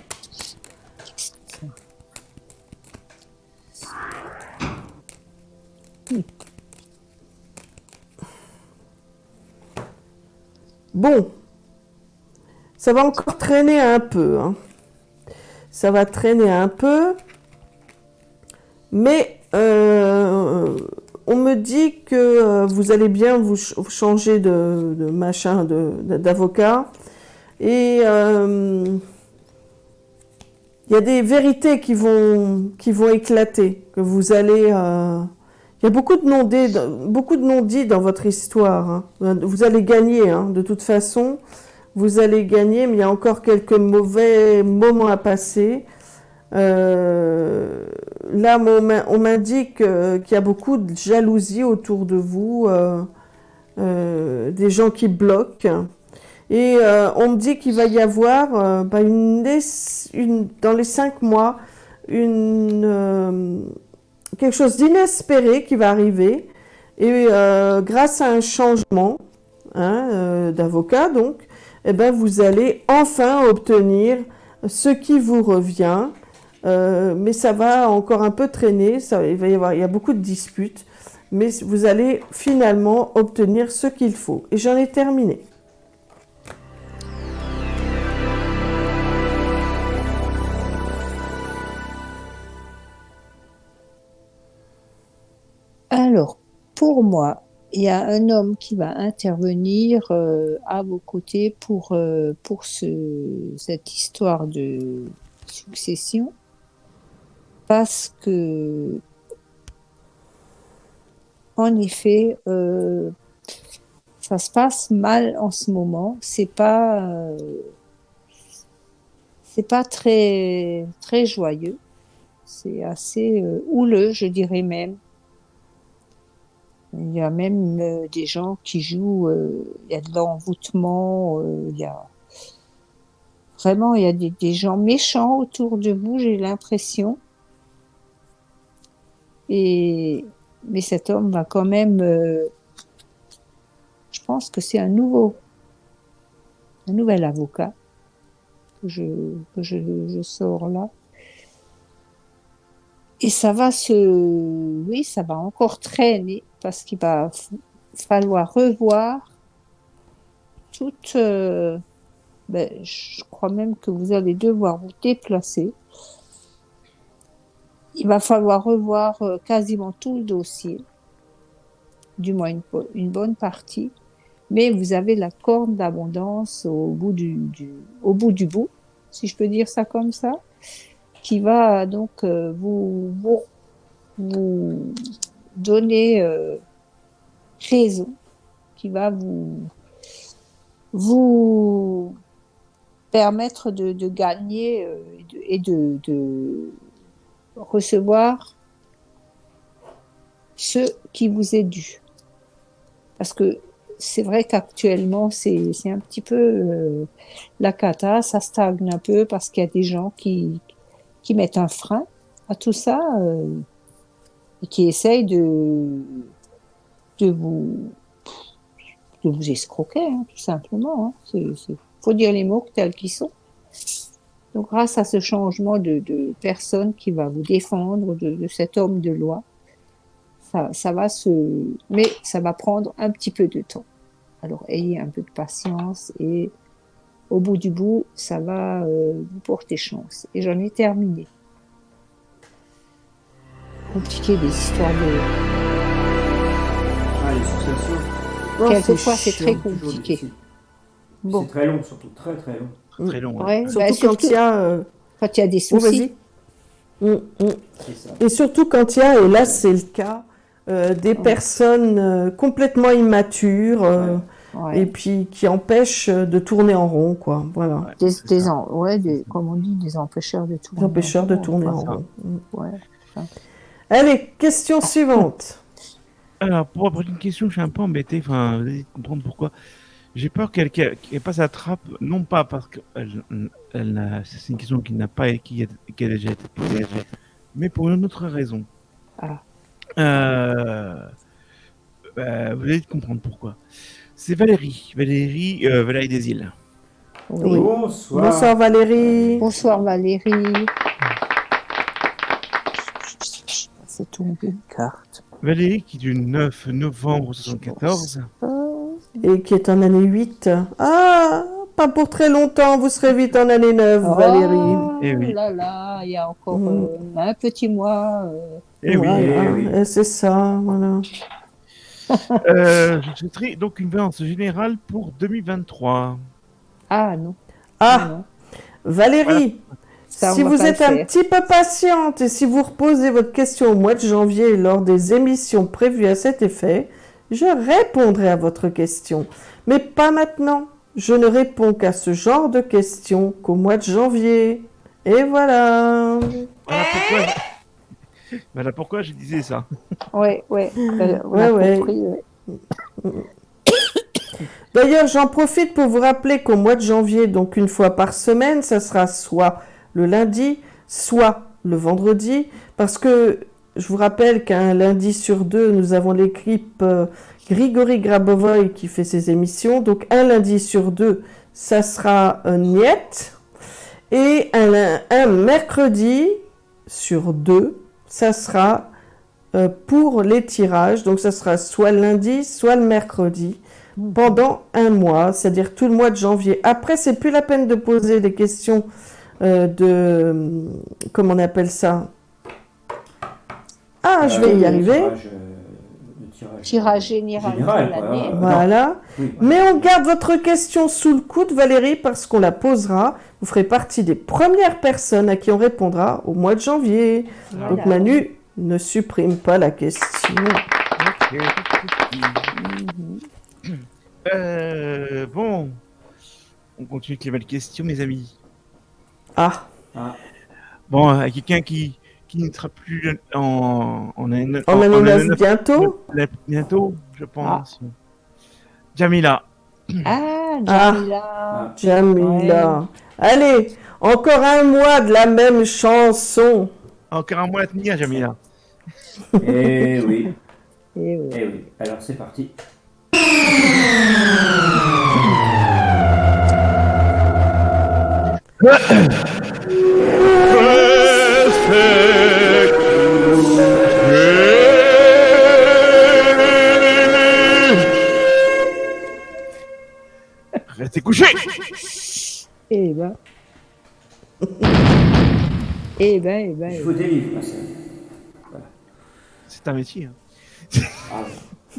Speaker 1: Bon. Ça va encore traîner un peu, hein. Ça va traîner un peu. Mais on me dit que vous allez bien vous changer de machin, d'avocat. Et il y a des vérités qui vont éclater. Que vous allez... il y a beaucoup de non-dits dans votre histoire, hein. Vous allez gagner, hein, de toute façon. Vous allez gagner, mais il y a encore quelques mauvais moments à passer. Là, on m'indique qu'il y a beaucoup de jalousie autour de vous, des gens qui bloquent. Et on me dit qu'il va y avoir, dans les 5 mois, quelque chose d'inespéré qui va arriver. Et grâce à un changement, hein, d'avocat, donc, eh ben, vous allez enfin obtenir ce qui vous revient. Mais ça va encore un peu traîner, il y a beaucoup de disputes, mais vous allez finalement obtenir ce qu'il faut. Et j'en ai terminé.
Speaker 2: Alors, pour moi, il y a un homme qui va intervenir à vos côtés pour cette histoire de succession. Parce que, en effet, ça se passe mal en ce moment. C'est pas très très joyeux. C'est assez houleux, je dirais même. Il y a même des gens qui jouent. Il y a de l'envoûtement. Il y a des gens méchants autour de vous. J'ai l'impression. Mais cet homme va quand même, je pense que c'est un nouvel avocat que je sors là. Et ça va encore traîner parce qu'il va falloir revoir toute, je crois même que vous allez devoir vous déplacer. Il va falloir revoir quasiment tout le dossier, du moins une bonne partie, mais vous avez la corne d'abondance au bout du bout, si je peux dire ça comme ça, qui va donc vous donner raison, qui va vous permettre de gagner et de recevoir ce qui vous est dû. Parce que c'est vrai qu'actuellement, c'est un petit peu la cata, ça stagne un peu parce qu'il y a des gens qui mettent un frein à tout ça et qui essayent de vous escroquer, hein, tout simplement. Hein. Faut dire les mots tels qu'ils sont. Donc, grâce à ce changement de personne qui va vous défendre, de cet homme de loi, mais ça va prendre un petit peu de temps. Alors, ayez un peu de patience et au bout du bout, ça va vous porter chance. Et j'en ai terminé. Compliqué des histoires de...
Speaker 3: Ah, les successions.
Speaker 2: Quelquefois, c'est
Speaker 1: chiant.
Speaker 2: très compliqué. Bon.
Speaker 3: C'est très long, surtout très très long.
Speaker 4: Très long.
Speaker 2: Ouais,
Speaker 1: Surtout quand il y a...
Speaker 2: quand il y a des
Speaker 1: Oh,
Speaker 2: soucis.
Speaker 1: vas-y.
Speaker 3: C'est ça.
Speaker 1: Et surtout quand il y a, et là c'est le cas, des personnes complètement immatures
Speaker 2: Ouais.
Speaker 1: et puis qui empêchent de tourner en rond, quoi. Voilà.
Speaker 2: Comme on dit, des empêcheurs de tourner.
Speaker 1: Des empêcheurs de
Speaker 2: en rond,
Speaker 1: tourner en
Speaker 2: quoi.
Speaker 1: rond.
Speaker 2: Ouais.
Speaker 1: Allez, question suivante.
Speaker 4: Alors, pour répondre à une question, je suis un peu embêté. Enfin, vous allez comprendre pourquoi. J'ai peur qu'elle passe à la trappe, non pas parce que c'est une question qui n'a pas qui a déjà été posée, mais pour une autre raison.
Speaker 2: Ah.
Speaker 4: Vous allez comprendre pourquoi. C'est Valérie des Îles.
Speaker 1: Oui.
Speaker 3: Bonsoir.
Speaker 1: Bonsoir Valérie.
Speaker 2: Bonsoir Valérie. C'est tombé une carte.
Speaker 4: Valérie qui est du 9 novembre 1974.
Speaker 1: Et qui est en année 8. Ah, pas pour très longtemps, vous serez vite en année neuve, Valérie.
Speaker 2: Oh
Speaker 4: Eh oui.
Speaker 2: là là, il y a encore
Speaker 1: Mm.
Speaker 2: un petit mois.
Speaker 4: Eh oui.
Speaker 1: Voilà,
Speaker 5: Eh oui.
Speaker 1: c'est ça, voilà.
Speaker 4: Je souhaiterais donc une balance générale pour 2023.
Speaker 2: Ah non,
Speaker 1: Ah,
Speaker 2: non.
Speaker 1: Valérie,
Speaker 2: Ça,
Speaker 1: si
Speaker 2: on va
Speaker 1: vous
Speaker 2: pas
Speaker 1: êtes
Speaker 2: le
Speaker 1: un
Speaker 2: faire.
Speaker 1: petit peu patiente et si vous reposez votre question au mois de janvier lors des émissions prévues à cet effet, je répondrai à votre question. Mais pas maintenant. Je ne réponds qu'à ce genre de questions qu'au mois de janvier. Et voilà.
Speaker 4: Voilà pourquoi je disais ça.
Speaker 2: Ouais, ouais. On
Speaker 1: Ouais,
Speaker 2: a
Speaker 1: ouais.
Speaker 2: compris. Ouais.
Speaker 1: D'ailleurs, j'en profite pour vous rappeler qu'au mois de janvier, donc une fois par semaine, ça sera soit le lundi, soit le vendredi, parce que je vous rappelle qu'un lundi sur deux, nous avons l'équipe Grigory Grabovoy qui fait ses émissions. Donc un lundi sur deux, ça sera Niet. Et un mercredi sur deux, ça sera pour les tirages. Donc ça sera soit le lundi, soit le mercredi pendant un mois, c'est-à-dire tout le mois de janvier. Après, c'est plus la peine de poser des questions comment on appelle ça? Ah, je vais y arriver.
Speaker 2: Tirage général de l'année.
Speaker 1: Voilà.
Speaker 5: Oui,
Speaker 1: Mais on garde votre question sous le coude, Valérie, parce qu'on la posera. Vous ferez partie des premières personnes à qui on répondra au mois de janvier.
Speaker 2: Voilà.
Speaker 1: Donc Manu, ne supprime pas la question.
Speaker 4: Bon, on continue avec les belles questions, mes amis.
Speaker 1: Ah,
Speaker 4: Bon, quelqu'un qui ne sera plus en année
Speaker 1: on a
Speaker 4: en
Speaker 1: nos
Speaker 4: année
Speaker 1: neuf
Speaker 4: neuf-
Speaker 1: bientôt.
Speaker 4: bientôt, je pense. Jamila.
Speaker 2: Ah,
Speaker 1: Ah.
Speaker 2: Jamila.
Speaker 1: Jamila. Allez, encore un mois de la même chanson.
Speaker 4: Encore un mois à tenir, Jamila.
Speaker 5: Eh oui,
Speaker 2: Eh oui.
Speaker 5: eh oui. Alors c'est parti.
Speaker 4: Restez couché.
Speaker 2: Eh ben. Eh ben, eh ben.
Speaker 5: Je
Speaker 2: eh
Speaker 5: vous
Speaker 2: ben.
Speaker 5: délivre, ma sœur.
Speaker 4: C'est un métier. Hein.
Speaker 5: Ah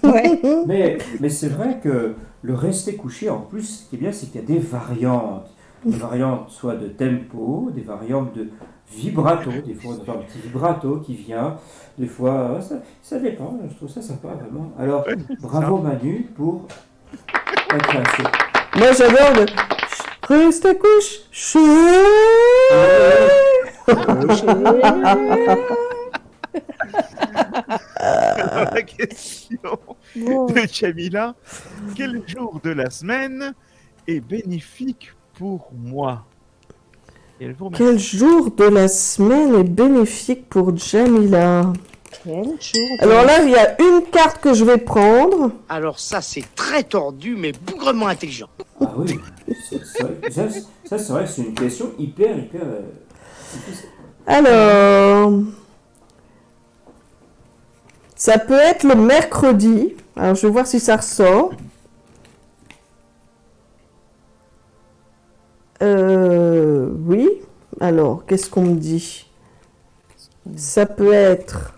Speaker 5: oui.
Speaker 2: Ouais.
Speaker 5: Mais c'est vrai que le rester couché, en plus, ce qui est bien, c'est qu'il y a des variantes. Des variantes soit de tempo, des variantes de vibrato. Des fois, on entend un petit vibrato qui vient. Des fois, ça dépend. Je trouve ça sympa, vraiment. Alors, bravo Manu pour ta création.
Speaker 1: Moi, j'adore le reste couché.
Speaker 4: Alors, la question
Speaker 2: Bon.
Speaker 4: de Jamila. Quel jour de la semaine est bénéfique pour moi? Et elle vous remercie.
Speaker 1: Quel jour de la semaine est bénéfique pour Jamila?
Speaker 2: Quel jour.
Speaker 1: Alors là, il y a une carte que je vais prendre.
Speaker 6: Alors ça, c'est très tordu, mais bougrement intelligent.
Speaker 5: Ah oui, c'est vrai. Ça, c'est vrai que c'est une question hyper difficile.
Speaker 1: Alors, ça peut être le mercredi. Alors, je vais voir si ça ressort. Oui. Alors, qu'est-ce qu'on me dit? Ça peut être...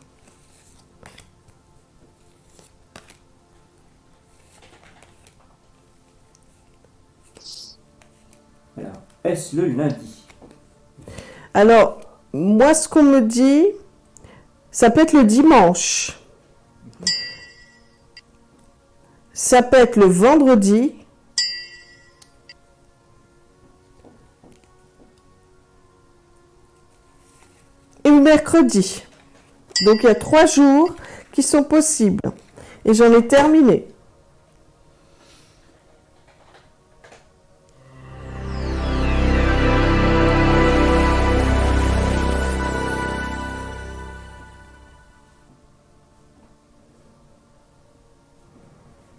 Speaker 5: Alors, est-ce le lundi?
Speaker 1: Alors, moi, ce qu'on me dit, ça peut être le dimanche. Ça peut être le vendredi. Et le mercredi. Donc, il y a 3 jours qui sont possibles. Et j'en ai terminé.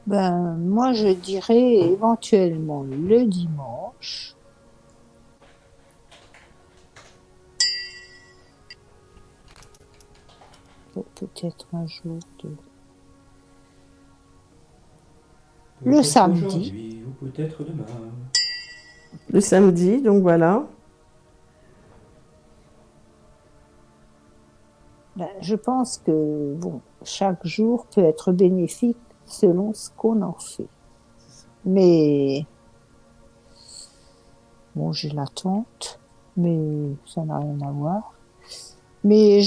Speaker 2: Ben, moi, je dirais éventuellement le dimanche. Peut-être un jour de... Le
Speaker 5: Peut-être
Speaker 2: samedi.
Speaker 5: aujourd'hui ou peut-être demain.
Speaker 1: le samedi, donc voilà.
Speaker 7: Ben, je pense que bon, chaque jour peut être bénéfique selon ce qu'on en fait. Mais bon, j'ai l'attente, mais ça n'a rien à voir. Mais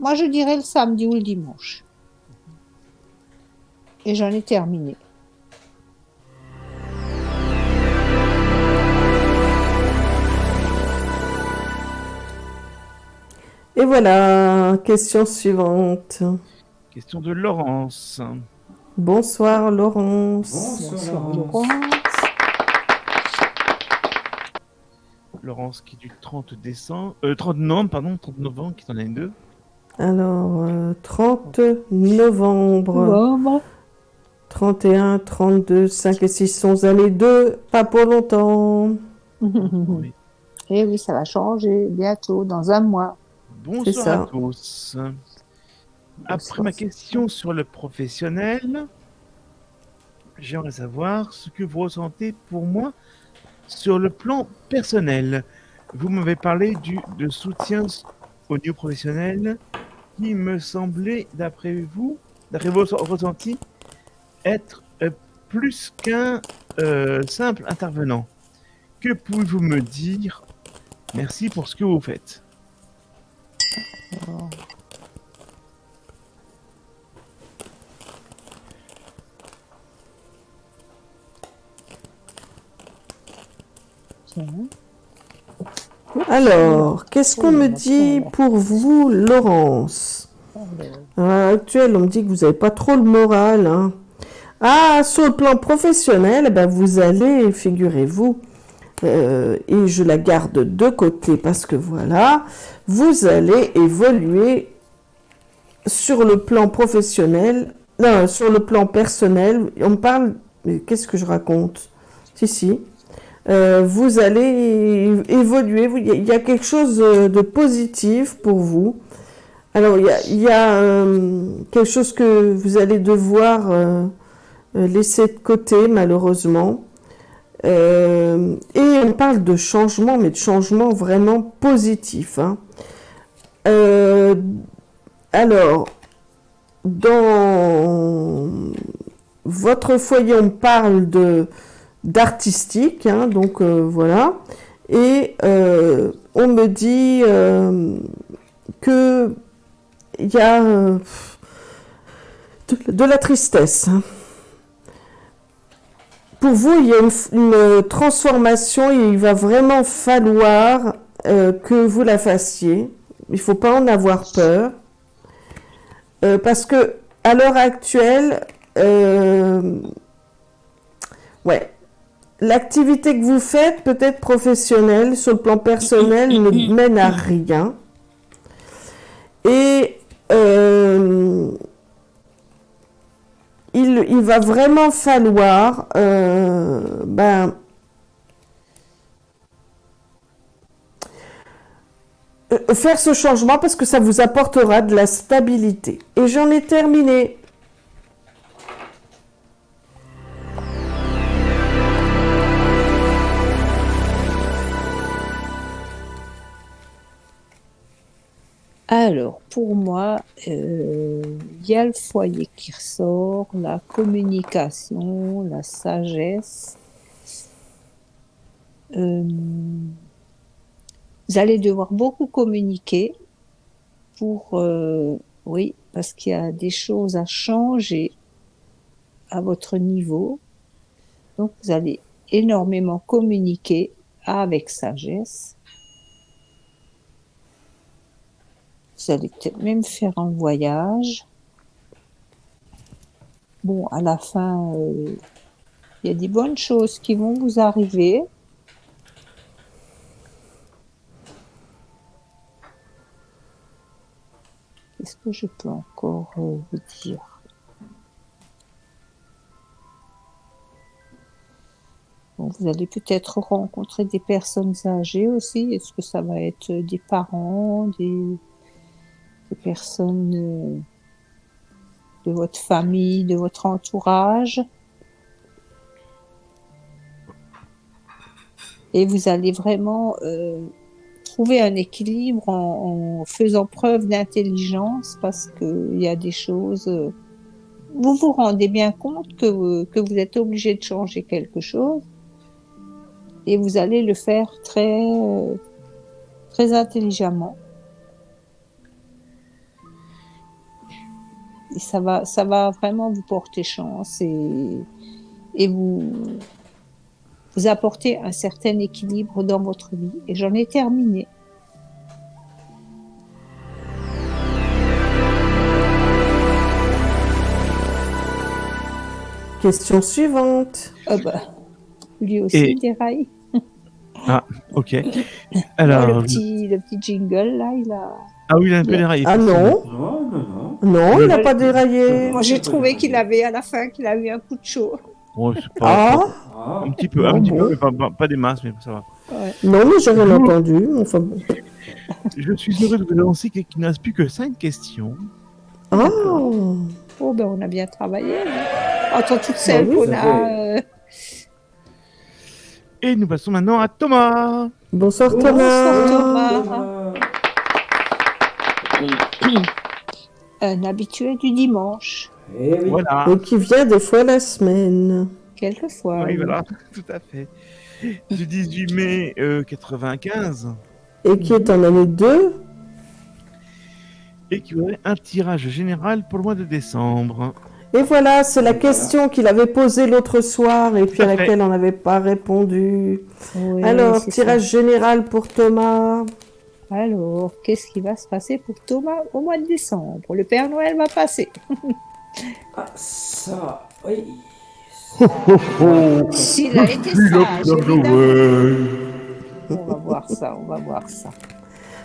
Speaker 7: moi je dirais le samedi ou le dimanche. Et j'en ai terminé.
Speaker 1: Et voilà, question suivante.
Speaker 4: Question de Laurence.
Speaker 1: Bonsoir Laurence.
Speaker 5: Bonsoir,
Speaker 7: Bonsoir,
Speaker 5: Laurence.
Speaker 7: Laurence.
Speaker 4: Laurence qui est du 30 décembre, 30 novembre, pardon, 30 novembre, qui en a une deux.
Speaker 1: Alors, 30 novembre,
Speaker 7: Novembre.
Speaker 1: 31, 32, 5 et 6 sont allés 2, pas pour longtemps.
Speaker 4: Oui.
Speaker 7: Et oui, ça va changer bientôt, dans un mois.
Speaker 1: C'est
Speaker 4: Bonsoir
Speaker 1: ça.
Speaker 4: à tous. Après ma question sur le professionnel, j'aimerais savoir ce que vous ressentez pour moi sur le plan personnel. Vous m'avez parlé de soutien au niveau professionnel qui me semblait, d'après vos ressentis, être plus qu'un simple intervenant. Que pouvez-vous me dire? Merci pour ce que vous faites.
Speaker 7: Tiens.
Speaker 1: Alors, qu'est-ce qu'on me dit pour vous, Laurence? À l'heure actuelle, on me dit que vous n'avez pas trop le moral, hein. Ah, sur le plan professionnel, eh ben, vous allez, figurez-vous, et je la garde de côté parce que voilà, vous allez évoluer sur le plan professionnel, non, sur le plan personnel. On parle, mais qu'est-ce que je raconte? Si. Vous allez évoluer, il y a quelque chose de positif pour vous. Alors, il y a quelque chose que vous allez devoir laisser de côté, malheureusement. Et on parle de changement, mais de changement vraiment positif, hein. Alors, dans votre foyer, on parle d'artistique, hein, donc voilà. Et on me dit que il y a de la tristesse. Pour vous, il y a une transformation et il va vraiment falloir que vous la fassiez. Il ne faut pas en avoir peur. Parce que à l'heure actuelle, ouais, l'activité que vous faites, peut-être professionnelle, sur le plan personnel, ne mène à rien. Et il va vraiment falloir faire ce changement parce que ça vous apportera de la stabilité. Et j'en ai terminé.
Speaker 7: Alors, pour moi, il y a le foyer qui ressort, la communication, la sagesse. Vous allez devoir beaucoup communiquer oui, parce qu'il y a des choses à changer à votre niveau. Donc, vous allez énormément communiquer avec sagesse. Vous allez peut-être même faire un voyage. Bon, à la fin, il y a des bonnes choses qui vont vous arriver. Qu'est-ce que je peux encore vous dire? Bon, vous allez peut-être rencontrer des personnes âgées aussi. Est-ce que ça va être des parents, des personnes de votre famille, de votre entourage? Et vous allez vraiment trouver un équilibre en faisant preuve d'intelligence parce qu'il y a des choses... vous vous rendez bien compte que vous êtes obligé de changer quelque chose et vous allez le faire très intelligemment. Et ça va vraiment vous porter chance et vous apporter un certain équilibre dans votre vie. Et j'en ai terminé.
Speaker 1: Question suivante.
Speaker 7: Lui aussi
Speaker 4: Et-
Speaker 7: déraille.
Speaker 4: Ok.
Speaker 7: Le
Speaker 4: Alors,
Speaker 7: petit jingle, là, il a...
Speaker 4: ah oui, il a un peu déraillé.
Speaker 1: Ah non,
Speaker 5: Non, non, non.
Speaker 1: non, il n'a
Speaker 4: Le-
Speaker 1: pas déraillé.
Speaker 7: Moi, j'ai trouvé qu'il avait, à la fin, qu'il a eu un coup de chaud.
Speaker 4: Bon, c'est pas,
Speaker 1: Ah,
Speaker 5: Ah,
Speaker 4: un petit peu,
Speaker 1: bon,
Speaker 4: mais pas des masses, mais ça va.
Speaker 7: Ouais.
Speaker 1: non, mais j'ai rien entendu. Enfin, bon.
Speaker 4: Je suis heureux de vous annoncer qu'il ne reste plus que 5 questions.
Speaker 1: Ah,
Speaker 7: Oh, ben, on a bien travaillé. Hein. Entre toutes celles
Speaker 1: oui,
Speaker 7: qu'on
Speaker 5: ça
Speaker 7: a...
Speaker 4: Et nous passons maintenant à Thomas.
Speaker 1: bonsoir
Speaker 7: Bonsoir,
Speaker 1: Thomas.
Speaker 7: Thomas. Un habitué du dimanche,
Speaker 5: Eh oui.
Speaker 4: Voilà.
Speaker 1: Et qui vient des fois la semaine.
Speaker 7: quelquefois.
Speaker 4: Oui, voilà, tout à fait. Du 18 mai 95.
Speaker 1: Et qui est en année 2.
Speaker 4: Et qui aurait un tirage général pour le mois de décembre.
Speaker 1: Et voilà, c'est la question qu'il avait posée l'autre soir et puis à
Speaker 4: Tout à fait.
Speaker 1: laquelle on n'avait pas répondu.
Speaker 7: Oui,
Speaker 1: Alors,
Speaker 7: c'est ça.
Speaker 1: tirage général pour Thomas.
Speaker 7: Alors, qu'est-ce qui va se passer pour Thomas au mois de décembre? Le Père Noël va passer.
Speaker 5: Ah, ça, oui.
Speaker 7: S'il a été sage, évidemment. On va voir ça.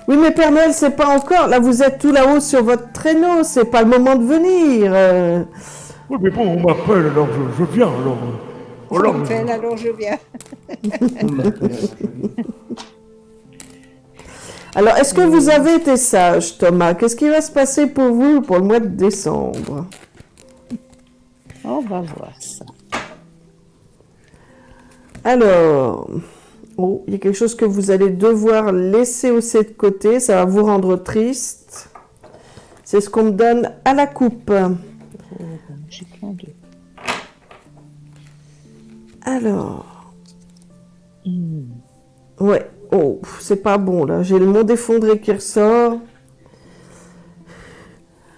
Speaker 1: Oui, mais Père Noël, c'est pas encore. Là, vous êtes tout là-haut sur votre traîneau. C'est pas le moment de venir.
Speaker 4: Oui, mais bon, on m'appelle, alors je viens, alors.
Speaker 7: On m'appelle, alors je viens.
Speaker 1: Alors, est-ce que vous avez été sage, Thomas? Qu'est-ce qui va se passer pour vous pour le mois de décembre?
Speaker 7: On va voir ça.
Speaker 1: Alors, oh, il y a quelque chose que vous allez devoir laisser aussi de côté. Ça va vous rendre triste. C'est ce qu'on me donne à la coupe.
Speaker 7: J'ai plein de...
Speaker 1: Alors, ouais. Oh, c'est pas bon là. J'ai le monde effondré qui ressort.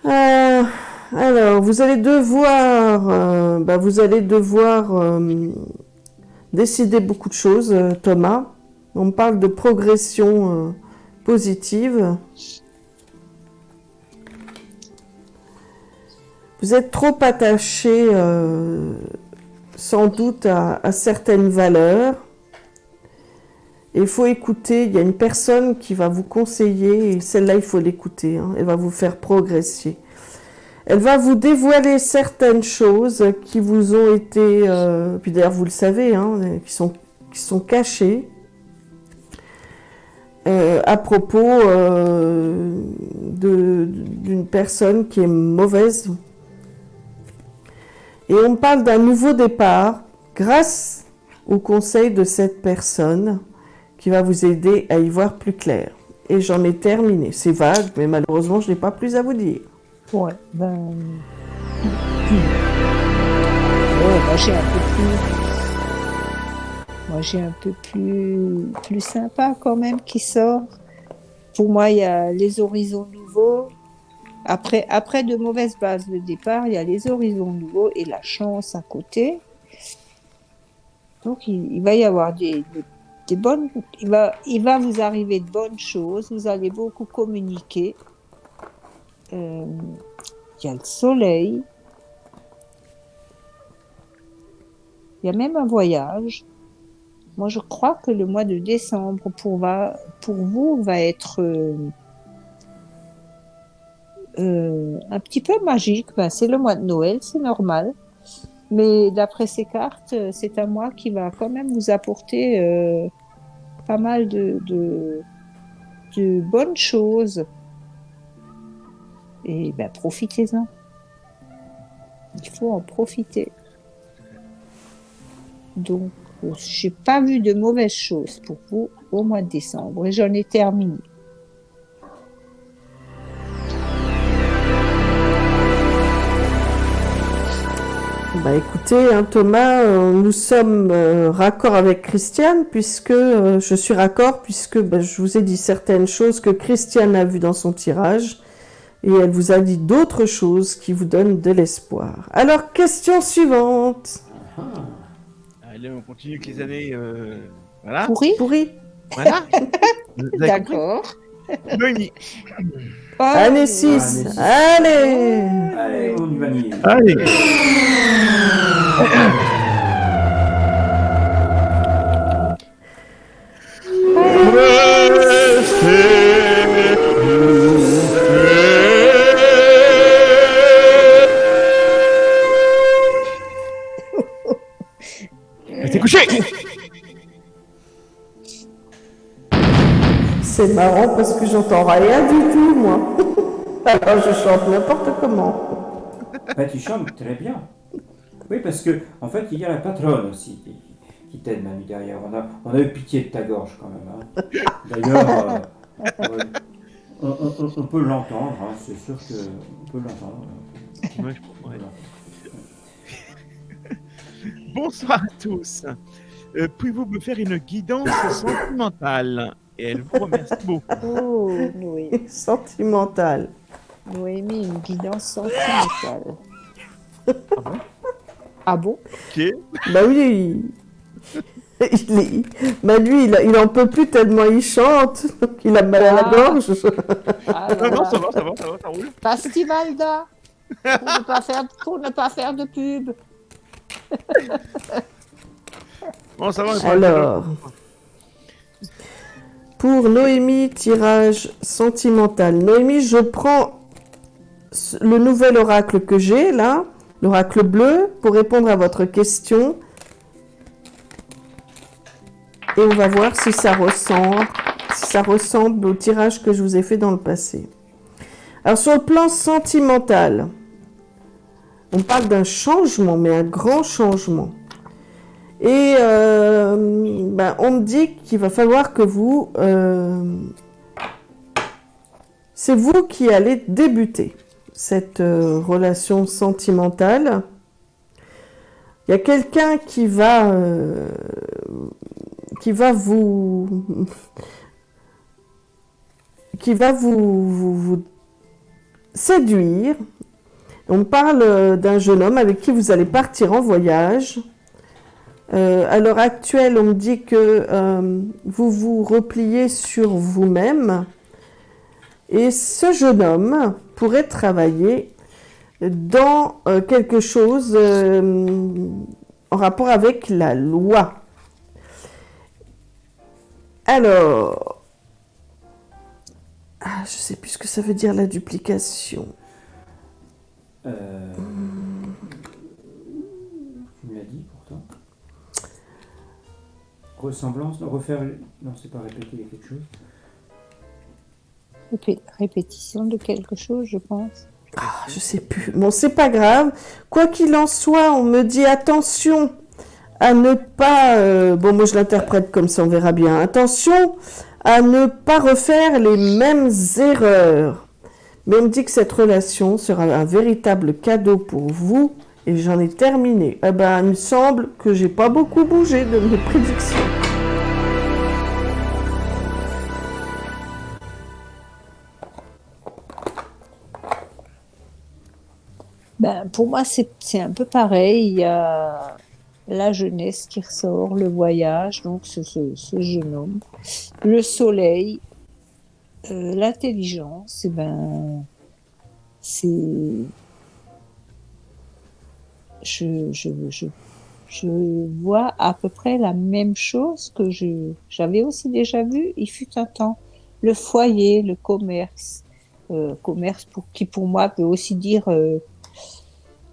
Speaker 1: Alors, vous allez devoir décider beaucoup de choses, Thomas. On me parle de progression positive. Vous êtes trop attaché, sans doute, à certaines valeurs. Et il faut écouter, il y a une personne qui va vous conseiller, et celle-là, il faut l'écouter, hein, elle va vous faire progresser. Elle va vous dévoiler certaines choses qui vous ont été, puis d'ailleurs vous le savez, hein, qui sont cachées, à propos d'une personne qui est mauvaise. Et on parle d'un nouveau départ grâce au conseil de cette personne qui va vous aider à y voir plus clair. Et j'en ai terminé. C'est vague, mais malheureusement, je n'ai pas plus à vous dire.
Speaker 7: Ouais, ben... Ouais, moi j'ai un peu plus sympa quand même qui sort. Pour moi, il y a les horizons nouveaux. Après de mauvaises bases de départ, il y a les horizons nouveaux et la chance à côté. Donc il va y avoir des bonnes... Il va vous arriver de bonnes choses. Vous allez beaucoup communiquer. Il y a le soleil. Il y a même un voyage. Moi, je crois que le mois de décembre pour vous va être un petit peu magique. Ben, c'est le mois de Noël, c'est normal. Mais d'après ces cartes, c'est un mois qui va quand même vous apporter pas mal de bonnes choses. Et ben, profitez-en. Il faut en profiter. Donc, j'ai pas vu de mauvaises choses pour vous au mois de décembre et j'en ai terminé.
Speaker 1: Bah écoutez, hein, Thomas, nous sommes raccord avec Christiane puisque je suis raccord puisque bah, je vous ai dit certaines choses que Christiane a vues dans son tirage et elle vous a dit d'autres choses qui vous donnent de l'espoir. Alors, question suivante.
Speaker 4: Allez, on continue avec les années. Voilà.
Speaker 1: Pourri.
Speaker 4: Voilà. Vous avez compris
Speaker 7: D'accord.
Speaker 4: Noémie.
Speaker 1: Année 6. Allez.
Speaker 3: Allez, on y va, Nier.
Speaker 4: Allez. Restez couché.
Speaker 1: C'est marrant parce que j'entends rien du tout, moi. Alors je chante n'importe comment.
Speaker 3: Bah, tu chantes très bien. Oui, parce que, en fait, il y a la patronne aussi qui t'aide, Mamie, derrière. On a eu pitié de ta gorge, quand même. Hein. D'ailleurs, ouais, on peut l'entendre, hein, c'est sûr qu'on peut l'entendre.
Speaker 4: Ouais, ouais. Bonsoir à tous. Pouvez-vous me faire une guidance sentimentale? Et elle vous remercie beaucoup.
Speaker 7: Oh, Noémie.
Speaker 1: Sentimental.
Speaker 7: Noémie, une guidance sentimentale.
Speaker 4: Ah bon?
Speaker 7: Ah bon?
Speaker 4: Ok.
Speaker 1: Bah oui. Bah lui, il en peut plus tellement il chante. Donc il a mal à la gorge.
Speaker 7: Ah,
Speaker 4: Non,
Speaker 7: voilà.
Speaker 4: non, ça va, ça roule.
Speaker 7: Pastivalda, pour ne pas faire de pub.
Speaker 4: Bon, ça va.
Speaker 1: Alors, pour Noémie, tirage sentimental. Noémie, je prends le nouvel oracle que j'ai là, l'oracle bleu, pour répondre à votre question. Et on va voir si ça ressemble au tirage que je vous ai fait dans le passé. Alors, sur le plan sentimental, on parle d'un changement, mais un grand changement. Et on me dit qu'il va falloir que vous... c'est vous qui allez débuter cette relation sentimentale. Il y a quelqu'un qui va vous séduire. On parle d'un jeune homme avec qui vous allez partir en voyage. À l'heure actuelle, on me dit que vous vous repliez sur vous-même. Et ce jeune homme pourrait travailler dans quelque chose en rapport avec la loi. Alors, je ne sais plus ce que ça veut dire la duplication.
Speaker 3: Tu me l'as dit pourtant. Ressemblance, non, refaire. Non, c'est pas répéter, il y a quelque chose.
Speaker 7: Répétition de quelque chose, je pense.
Speaker 1: Je sais plus. Bon, c'est pas grave. Quoi qu'il en soit, on me dit attention à ne pas... bon, moi je l'interprète comme ça, on verra bien. Attention à ne pas refaire les mêmes erreurs. Mais on me dit que cette relation sera un véritable cadeau pour vous. Et j'en ai terminé. Eh ben, il me semble que j'ai pas beaucoup bougé de mes prédictions.
Speaker 7: Ben, pour moi, c'est un peu pareil. Il y a la jeunesse qui ressort, le voyage, donc ce jeune homme, le soleil, l'intelligence, et ben, c'est... Je vois à peu près la même chose que j'avais aussi déjà vu, il fut un temps. Le foyer, le commerce, commerce qui pour moi peut aussi dire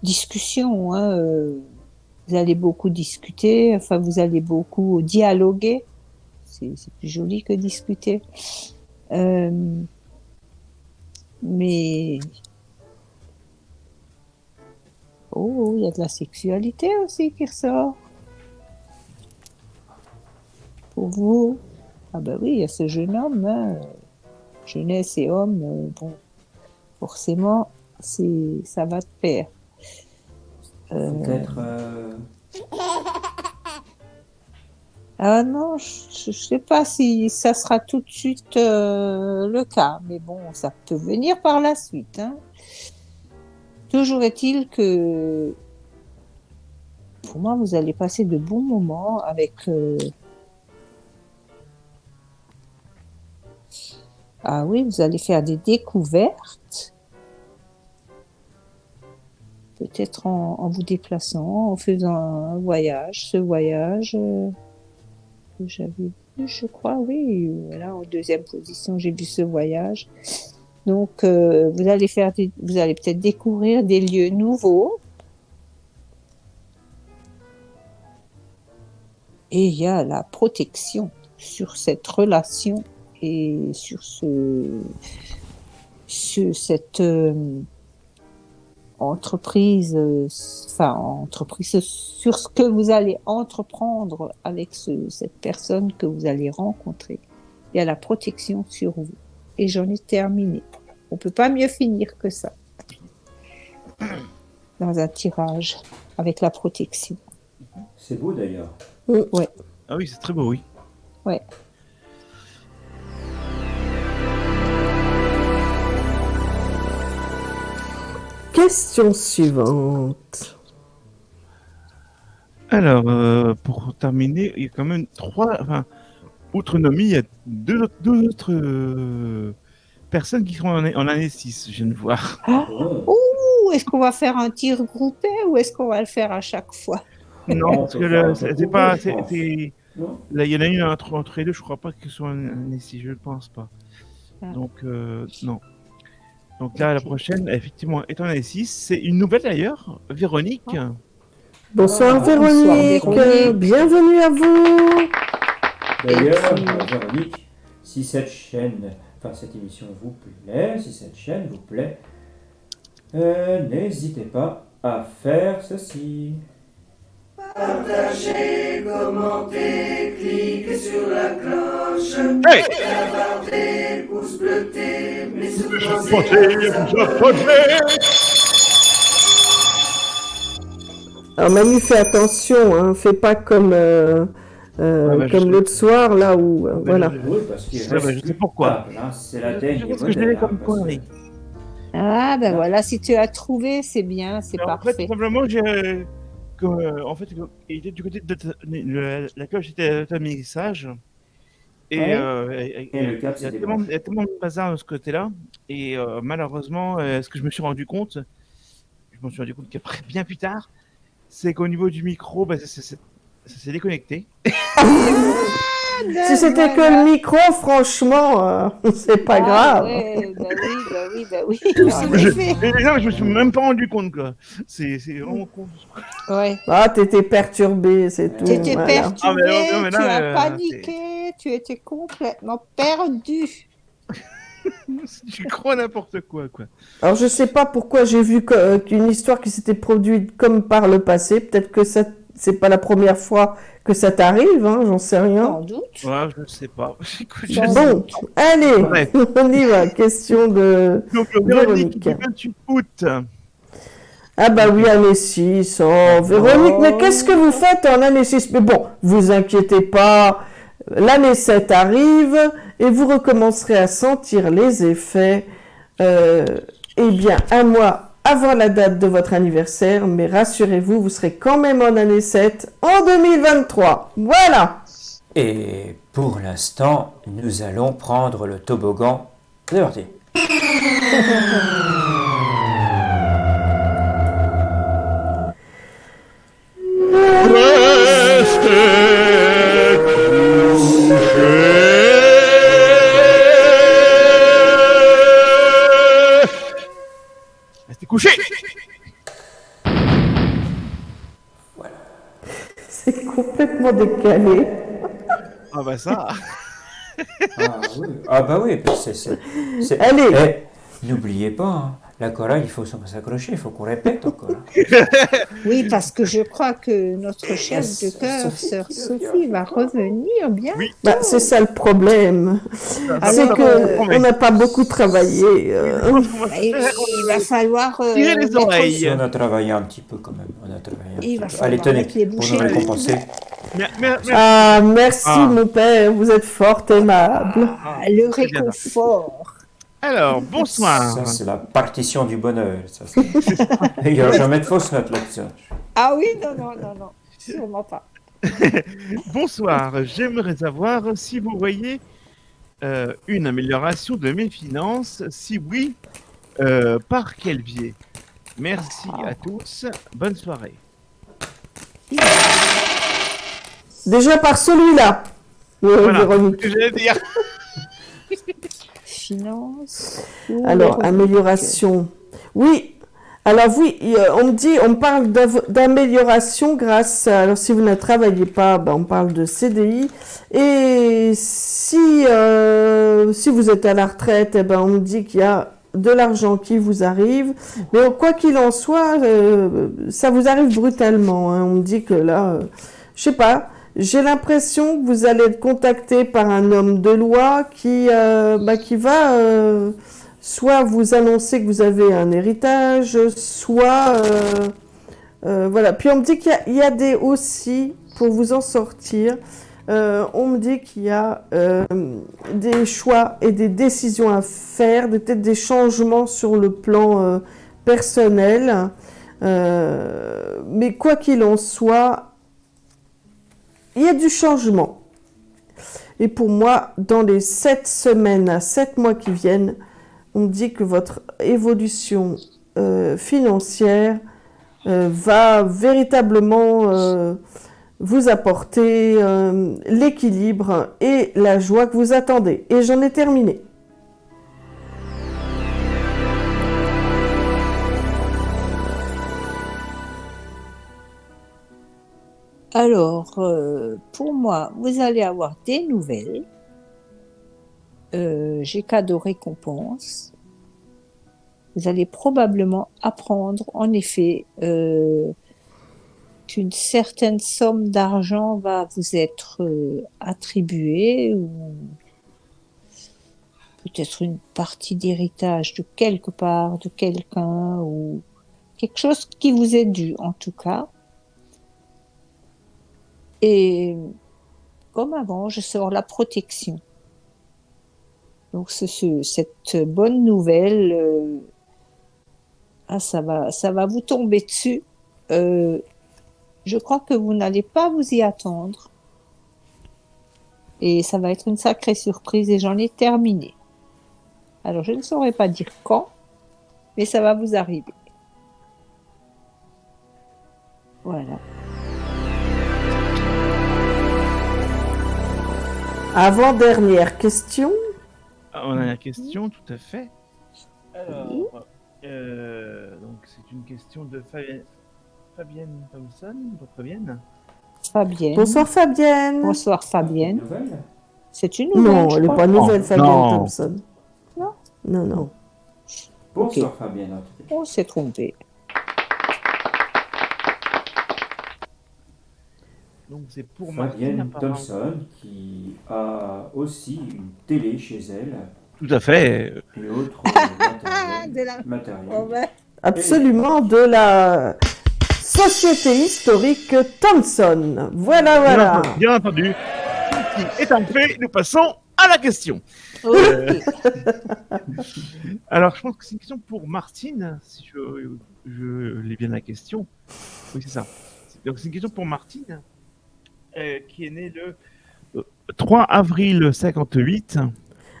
Speaker 7: discussion. Hein, vous allez beaucoup discuter, enfin vous allez beaucoup dialoguer. C'est plus joli que discuter. Mais oh, il y a de la sexualité aussi qui ressort. pour vous. Ah ben oui, il y a ce jeune homme, hein, jeunesse et homme, bon, forcément, ça va de pair.
Speaker 3: Peut-être.
Speaker 7: Ah non, je sais pas si ça sera tout de suite le cas, mais bon, ça peut venir par la suite, hein. Toujours est-il que pour moi, vous allez passer de bons moments avec. Ah oui, vous allez faire des découvertes, peut-être en vous déplaçant, en faisant un voyage. Ce voyage que j'avais vu, je crois, oui, voilà, en deuxième position, j'ai vu ce voyage. Donc, vous allez peut-être découvrir des lieux nouveaux. Et il y a la protection sur cette relation et sur cette entreprise, sur ce que vous allez entreprendre avec cette personne que vous allez rencontrer. Il y a la protection sur vous. Et j'en ai terminé. On ne peut pas mieux finir que ça. Dans un tirage avec la protection.
Speaker 3: C'est beau d'ailleurs.
Speaker 7: Ouais.
Speaker 4: Ah oui, c'est très beau, oui.
Speaker 7: Ouais.
Speaker 1: Question suivante.
Speaker 4: Alors, pour terminer, il y a quand même outre Nomi, il y a deux autres personnes qui sont en année 6, je viens de voir.
Speaker 7: Ah,
Speaker 3: Bon.
Speaker 7: ouh, est-ce qu'on va faire un tir groupé ou est-ce qu'on va le faire à chaque fois?
Speaker 4: Non, parce que là, c'est pas.
Speaker 3: Non.
Speaker 4: Là, il y en a une entre les deux, je crois pas qu'ils soient en année 6, je ne pense pas.
Speaker 7: Ah.
Speaker 4: Donc, non. Donc là, la prochaine, effectivement, est en année 6. C'est une nouvelle d'ailleurs, Véronique.
Speaker 1: Bonsoir
Speaker 7: Bonsoir,
Speaker 1: Véronique,
Speaker 7: Véronique.
Speaker 1: bienvenue à vous.
Speaker 3: D'ailleurs,
Speaker 7: Et puis-
Speaker 3: Véronique, si cette émission vous plaît, si cette chaîne vous plaît, n'hésitez pas à faire ceci. Partagez, commentez, cliquez sur la cloche,
Speaker 4: Hey,
Speaker 3: regardez, pouce bleuté, mais
Speaker 1: Alors Manu, fais attention, hein, fais pas comme,
Speaker 4: bah, je sais.
Speaker 1: comme l'autre soir, là où... voilà.
Speaker 3: Oui, parce qu'il
Speaker 4: Ouais, bah, je sais pourquoi.
Speaker 3: stable, hein, c'est la teigne
Speaker 4: Je sais ce que je dirais comme connerie.
Speaker 7: Ah, ben voilà, si tu as trouvé, c'est bien, c'est
Speaker 4: Alors, en fait,
Speaker 7: parfait.
Speaker 4: tout simplement, en fait, il était du côté de la cloche était à message. Et
Speaker 7: Ouais.
Speaker 3: Et le câble,
Speaker 4: il y a
Speaker 3: c'est
Speaker 4: tellement,
Speaker 3: débranché.
Speaker 4: il y a tellement de bazar de ce côté-là. Et malheureusement, ce que je me suis rendu compte, qu'après, bien plus tard, c'est qu'au niveau du micro, bah, ça s'est déconnecté.
Speaker 1: Si c'était que le micro, franchement, c'est pas grave.
Speaker 7: Ouais, bah oui.
Speaker 4: Et
Speaker 7: En effet.
Speaker 4: là, je me suis même pas rendu compte, quoi. C'est vraiment con.
Speaker 7: Ouais.
Speaker 1: Ah, t'étais perturbé, c'est tout.
Speaker 7: Tu étais
Speaker 1: voilà.
Speaker 7: perturbé,
Speaker 4: Ah, mais là,
Speaker 7: tu as paniqué, tu étais complètement perdu.
Speaker 4: Tu crois n'importe quoi.
Speaker 1: Alors je sais pas pourquoi j'ai vu qu'une histoire qui s'était produite comme par le passé. Peut-être que ça, c'est pas la première fois que ça t'arrive, hein, j'en sais rien.
Speaker 7: Sans doute.
Speaker 4: Ouais, je sais pas. Écoute, je
Speaker 7: Bon.
Speaker 4: sais
Speaker 1: Bon, allez,
Speaker 4: Ouais.
Speaker 1: on y va. Question de
Speaker 4: Donc,
Speaker 1: Véronique.
Speaker 4: du 28 août.
Speaker 1: Ah bah oui, année 6. Oh, Véronique, mais qu'est-ce que vous faites en année 6? Mais bon, vous inquiétez pas, l'année 7 arrive et vous recommencerez à sentir les effets, eh bien, un mois avant la date de votre anniversaire, mais rassurez-vous, vous serez quand même en année 7 en 2023. Voilà.
Speaker 5: Et pour l'instant, nous allons prendre le toboggan. C'est parti.
Speaker 4: Restez couché.
Speaker 1: C'est complètement décalé.
Speaker 4: Ah bah ça.
Speaker 3: Ah oui.
Speaker 5: Ah bah oui, c'est...
Speaker 1: Allez.
Speaker 5: N'oubliez pas, hein, D'accord, là, il faut s'accrocher, il faut qu'on répète encore.
Speaker 7: Oui, parce que je crois que notre chef de
Speaker 5: Yes,
Speaker 7: cœur,
Speaker 5: Sophie,
Speaker 7: sœur
Speaker 5: qui
Speaker 7: Sophie, va revenir bien.
Speaker 4: Oui.
Speaker 1: Bah, c'est ça le problème.
Speaker 7: Alors,
Speaker 1: C'est que on n'a pas beaucoup travaillé.
Speaker 4: Je pense qu'on va
Speaker 7: Il, il va falloir
Speaker 4: tirer les
Speaker 7: mettre-
Speaker 4: oreilles.
Speaker 5: Si on a travaillé un petit peu quand même. On a travaillé un
Speaker 7: Il va
Speaker 5: petit peu. Allez,
Speaker 7: falloir
Speaker 5: tenez,
Speaker 7: mettre les
Speaker 5: pour
Speaker 7: bouchées
Speaker 5: nous
Speaker 7: doubles.
Speaker 5: récompenser.
Speaker 1: Ah, merci
Speaker 4: Ah.
Speaker 1: mon père, vous êtes fort aimable.
Speaker 7: le
Speaker 4: Très bien.
Speaker 7: réconfort.
Speaker 4: Alors, bonsoir.
Speaker 5: Ça, c'est la partition du bonheur. Ça, il n'y aura jamais de fausse note là-dessus.
Speaker 7: Ah oui, non, sûrement pas.
Speaker 4: Bonsoir. J'aimerais savoir si vous voyez une amélioration de mes finances. Si oui, par quel biais? Merci à tous. Bonne soirée.
Speaker 1: Déjà par celui-là,
Speaker 4: Voilà,
Speaker 1: Véronique.
Speaker 4: ce que j'allais dire.
Speaker 7: Finance. ou
Speaker 1: Alors,
Speaker 7: les
Speaker 1: amélioration. Oui. Alors oui, on parle d'amélioration grâce à, alors si vous ne travaillez pas, ben, on parle de CDI. Et si vous êtes à la retraite, eh ben, on me dit qu'il y a de l'argent qui vous arrive. Mais quoi qu'il en soit, ça vous arrive brutalement, hein. On me dit que là, je sais pas, j'ai l'impression que vous allez être contacté par un homme de loi qui va soit vous annoncer que vous avez un héritage, soit voilà. Puis on me dit qu'il y a des aussi, pour vous en sortir, on me dit qu'il y a des choix et des décisions à faire, peut-être des changements sur le plan personnel. Mais quoi qu'il en soit, il y a du changement. Et pour moi, dans les 7 semaines à 7 mois qui viennent, on me dit que votre évolution financière va véritablement vous apporter l'équilibre et la joie que vous attendez. Et j'en ai terminé.
Speaker 7: Alors, pour moi, vous allez avoir des nouvelles. J'ai cadeau récompense. Vous allez probablement apprendre, en effet, qu'une certaine somme d'argent va vous être attribuée, ou peut-être une partie d'héritage de quelque part, de quelqu'un, ou quelque chose qui vous est dû, en tout cas. Et comme avant, je sors la protection. Donc cette bonne nouvelle, ça va vous tomber dessus. Je crois que vous n'allez pas vous y attendre. Et ça va être une sacrée surprise et j'en ai terminé. Alors je ne saurais pas dire quand, mais ça va vous arriver. Voilà.
Speaker 1: Avant-dernière question.
Speaker 4: On a la question, tout à fait. Alors, donc c'est une question de Fabienne Thompson. Donc Fabienne.
Speaker 7: Fabienne.
Speaker 1: Bonsoir Fabienne.
Speaker 7: Bonsoir Fabienne.
Speaker 5: Nouvelle.
Speaker 7: C'est une nouvelle.
Speaker 1: Non,
Speaker 7: je
Speaker 1: elle n'est
Speaker 7: crois.
Speaker 1: pas nouvelle,
Speaker 4: Non.
Speaker 1: Fabienne
Speaker 4: Non.
Speaker 1: Thompson.
Speaker 7: Non.
Speaker 1: Non.
Speaker 5: Bonsoir Fabienne. en tout cas.
Speaker 7: On s'est trompé.
Speaker 4: Donc c'est pour Martine
Speaker 5: Fabienne
Speaker 4: apparemment.
Speaker 5: Thompson qui a aussi une télé chez elle
Speaker 4: Tout à fait.
Speaker 5: et autres matériel.
Speaker 7: Oh, ouais.
Speaker 1: Absolument, de la Société historique Thompson. Voilà.
Speaker 4: Bien entendu. Ceci étant fait, nous passons à la question.
Speaker 7: Ok.
Speaker 4: Alors, je pense que c'est une question pour Martine, si je lis bien la question. Oui, c'est ça. Donc, c'est une question pour Martine, qui est née le 3 avril 58.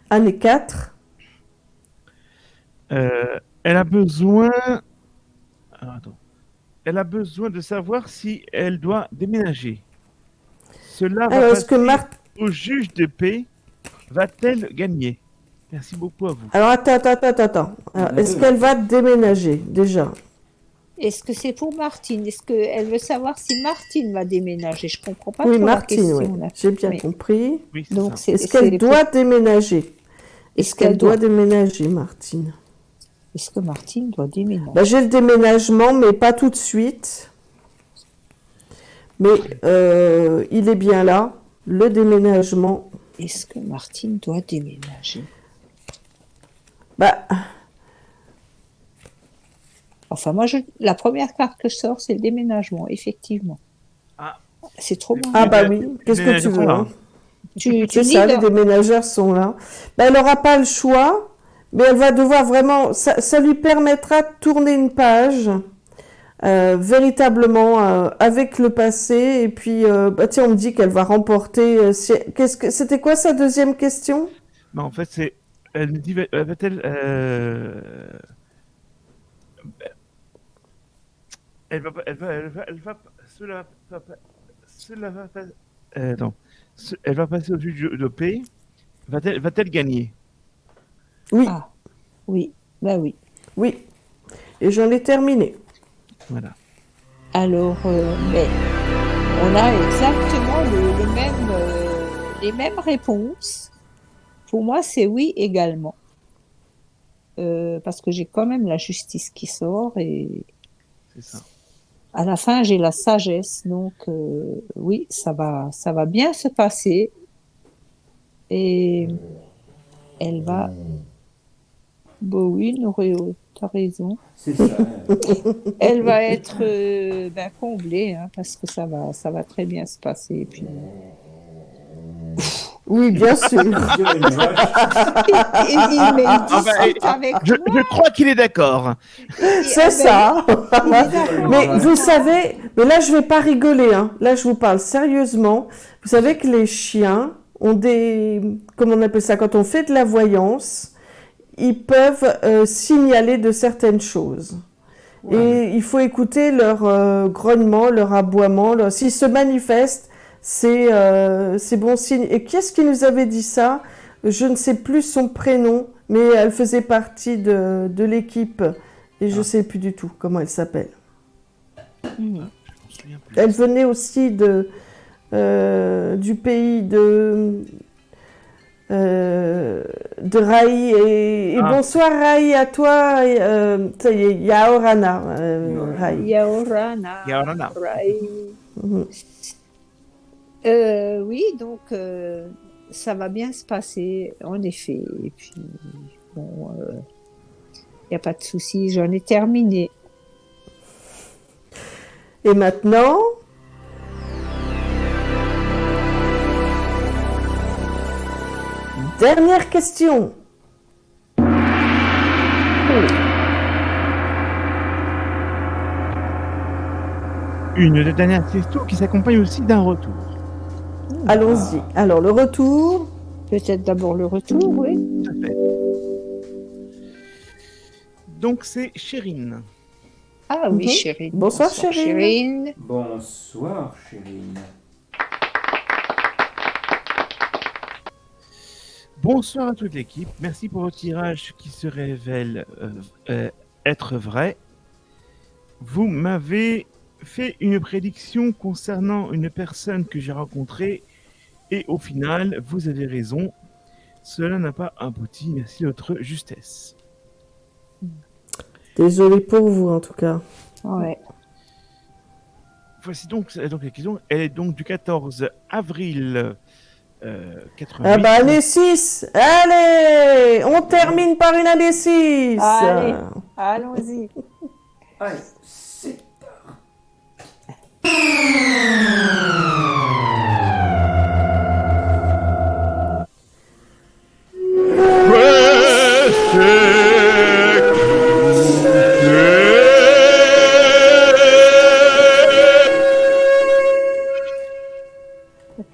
Speaker 1: Année 4.
Speaker 4: Elle a besoin... Alors, attends. Elle a besoin de savoir si elle doit déménager. Cela va
Speaker 1: Alors, est-ce que
Speaker 4: passer au juge de paix. Va-t-elle gagner? Merci beaucoup à vous.
Speaker 1: Alors, attends. Alors, est-ce qu'elle va déménager, déjà?
Speaker 7: Est-ce que c'est pour Martine? Est-ce qu'elle veut savoir si Martine va déménager? Je comprends pas
Speaker 1: Oui,
Speaker 7: trop la
Speaker 1: Martine,
Speaker 7: question.
Speaker 1: oui.
Speaker 7: là.
Speaker 1: J'ai bien
Speaker 7: Mais-
Speaker 1: compris.
Speaker 4: Oui, c'est
Speaker 7: Donc,
Speaker 4: ça.
Speaker 1: Est-ce qu'elle doit déménager? Est-ce qu'elle doit
Speaker 7: doit
Speaker 1: déménager, Martine?
Speaker 7: Est-ce que Martine doit déménager?
Speaker 1: Bah, j'ai le déménagement, mais pas tout de suite. Mais il est bien là, le déménagement.
Speaker 7: Est-ce que Martine doit déménager?
Speaker 1: Bah,
Speaker 7: Enfin, moi, la première carte que je sors, c'est le déménagement, effectivement.
Speaker 4: Ah.
Speaker 7: C'est trop bon.
Speaker 1: ah bah oui, qu'est-ce que tu
Speaker 4: déménagement,
Speaker 1: veux,
Speaker 4: là.
Speaker 1: hein.
Speaker 7: Tu
Speaker 1: C'est
Speaker 7: lis
Speaker 1: ça, les
Speaker 7: dans-
Speaker 1: déménageurs sont là. Ben, elle n'aura pas le choix, mais elle va devoir vraiment... Ça lui permettra de tourner une page véritablement avec le passé. Et puis, bah, tiens, on me dit qu'elle va remporter... C'était quoi sa deuxième question?
Speaker 4: Mais en fait, c'est. Elle me dit, va-t-elle. Elle va, cela va pas. Non. Elle va passer au-dessus de P. Va-t-elle gagner?
Speaker 1: Oui,
Speaker 7: Ah, oui, bah oui.
Speaker 1: oui. Et j'en ai terminé.
Speaker 4: Voilà.
Speaker 7: Alors, mais on a exactement les mêmes réponses. Pour moi, c'est oui également. Parce que j'ai quand même la justice qui sort et
Speaker 4: C'est ça.
Speaker 7: à la fin, j'ai la sagesse. Donc, oui, ça va bien se passer. Et elle va... Bon, oui, Noréo, t'as raison.
Speaker 3: C'est ça.
Speaker 7: Elle va être comblée, hein, parce que ça va très bien se passer. Et puis...
Speaker 1: Oui, bien sûr.
Speaker 7: mais il discute avec
Speaker 4: Je
Speaker 7: moi.
Speaker 4: crois qu'il est d'accord.
Speaker 1: C'est ça.
Speaker 7: Il est d'accord.
Speaker 1: Mais vous savez, mais là je vais pas rigoler, hein. Là je vous parle sérieusement. Vous savez que les chiens ont des, comment on appelle ça, quand on fait de la voyance, ils peuvent signaler de certaines choses.
Speaker 3: Ouais.
Speaker 1: Et il faut écouter leur grognement, leur aboiement. S'ils se manifestent, c'est bon signe. Et qui est-ce qui nous avait dit ça? Je ne sais plus son prénom, mais elle faisait partie de l'équipe. Et je ne sais plus du tout comment elle s'appelle.
Speaker 7: Mhm.
Speaker 4: Je m'en souviens plus.
Speaker 1: Elle venait aussi du pays de Raï. Et
Speaker 4: Ah.
Speaker 1: bonsoir Raï, à toi. Ça y est, Yaorana. Raï.
Speaker 7: Yaorana.
Speaker 4: Yaorana.
Speaker 7: Right.
Speaker 1: Mhm.
Speaker 7: Oui, donc ça va bien se passer, en effet. Et puis, bon, il n'y a pas de souci, j'en ai terminé.
Speaker 1: Et maintenant, dernière question.
Speaker 4: Une dernière question qui s'accompagne aussi d'un retour.
Speaker 1: Allons-y. Alors, le retour.
Speaker 7: Peut-être d'abord le retour, oui.
Speaker 4: Tout à fait. Donc c'est Chérine.
Speaker 7: Ah oui,
Speaker 1: Mhm.
Speaker 7: Chérine.
Speaker 1: Bonsoir, Chérine.
Speaker 3: Bonsoir, Chérine.
Speaker 4: Bonsoir à toute l'équipe. Merci pour votre tirage qui se révèle être vrai. Vous m'avez fait une prédiction concernant une personne que j'ai rencontrée et au final, vous avez raison. Cela n'a pas abouti. Merci de votre justesse.
Speaker 1: Désolé pour vous, en tout cas.
Speaker 7: Ouais.
Speaker 4: Voici donc la question. Elle est donc du 14 avril 88.
Speaker 1: Ah bah, année 6. Allez, on termine par une année 6.
Speaker 7: Allez. Allons-y.
Speaker 3: Allez, c'est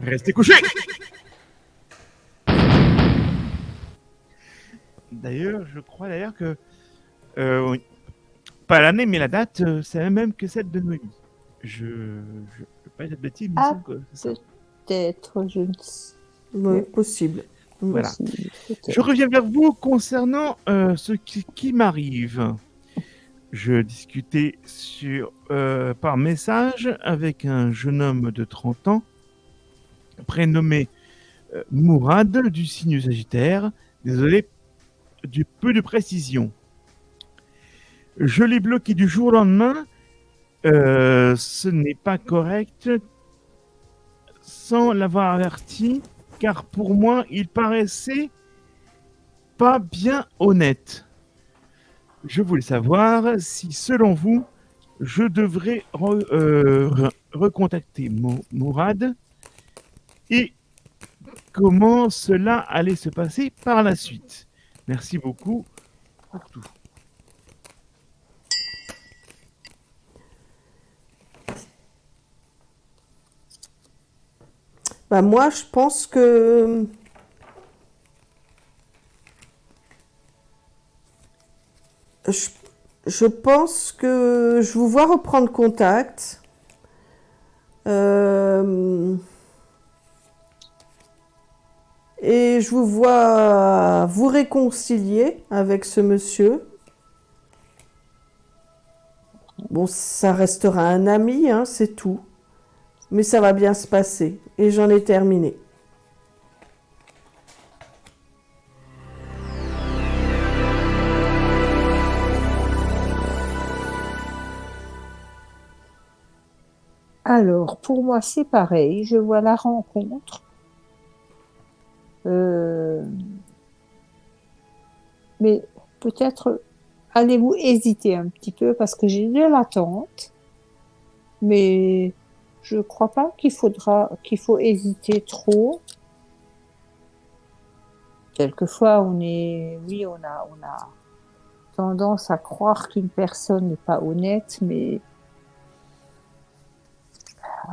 Speaker 4: Restez couchés. D'ailleurs, je crois d'ailleurs que oui, pas l'année mais la date, c'est la même que celle de Noémie. Je peux pas dire de bêtises, mais il me
Speaker 7: Ah,
Speaker 4: semble que c'est ça.
Speaker 7: Peut-être, je ne sais
Speaker 1: Oui, possible.
Speaker 4: Voilà.
Speaker 7: pas. Peut-être.
Speaker 4: Je reviens vers vous concernant ce qui m'arrive. Je discutais par message avec un jeune homme de 30 ans, prénommé Mourad, du signe Sagittaire. Désolé du peu de précision. Je l'ai bloqué du jour au lendemain. Ce n'est pas correct sans l'avoir averti, car pour moi, il paraissait pas bien honnête. Je voulais savoir si, selon vous, je devrais recontacter Mourad et comment cela allait se passer par la suite. Merci beaucoup pour tout.
Speaker 1: Bah moi, je pense que je pense que je vous vois reprendre contact. Et je vous vois vous réconcilier avec ce monsieur. Bon, ça restera un ami, hein, c'est tout. Mais ça va bien se passer. Et j'en ai terminé.
Speaker 7: Alors, pour moi, c'est pareil. Je vois la rencontre. Mais peut-être allez-vous hésiter un petit peu parce que j'ai de l'attente. Mais je crois pas qu'il faut hésiter trop. Quelquefois, on a tendance à croire qu'une personne n'est pas honnête, mais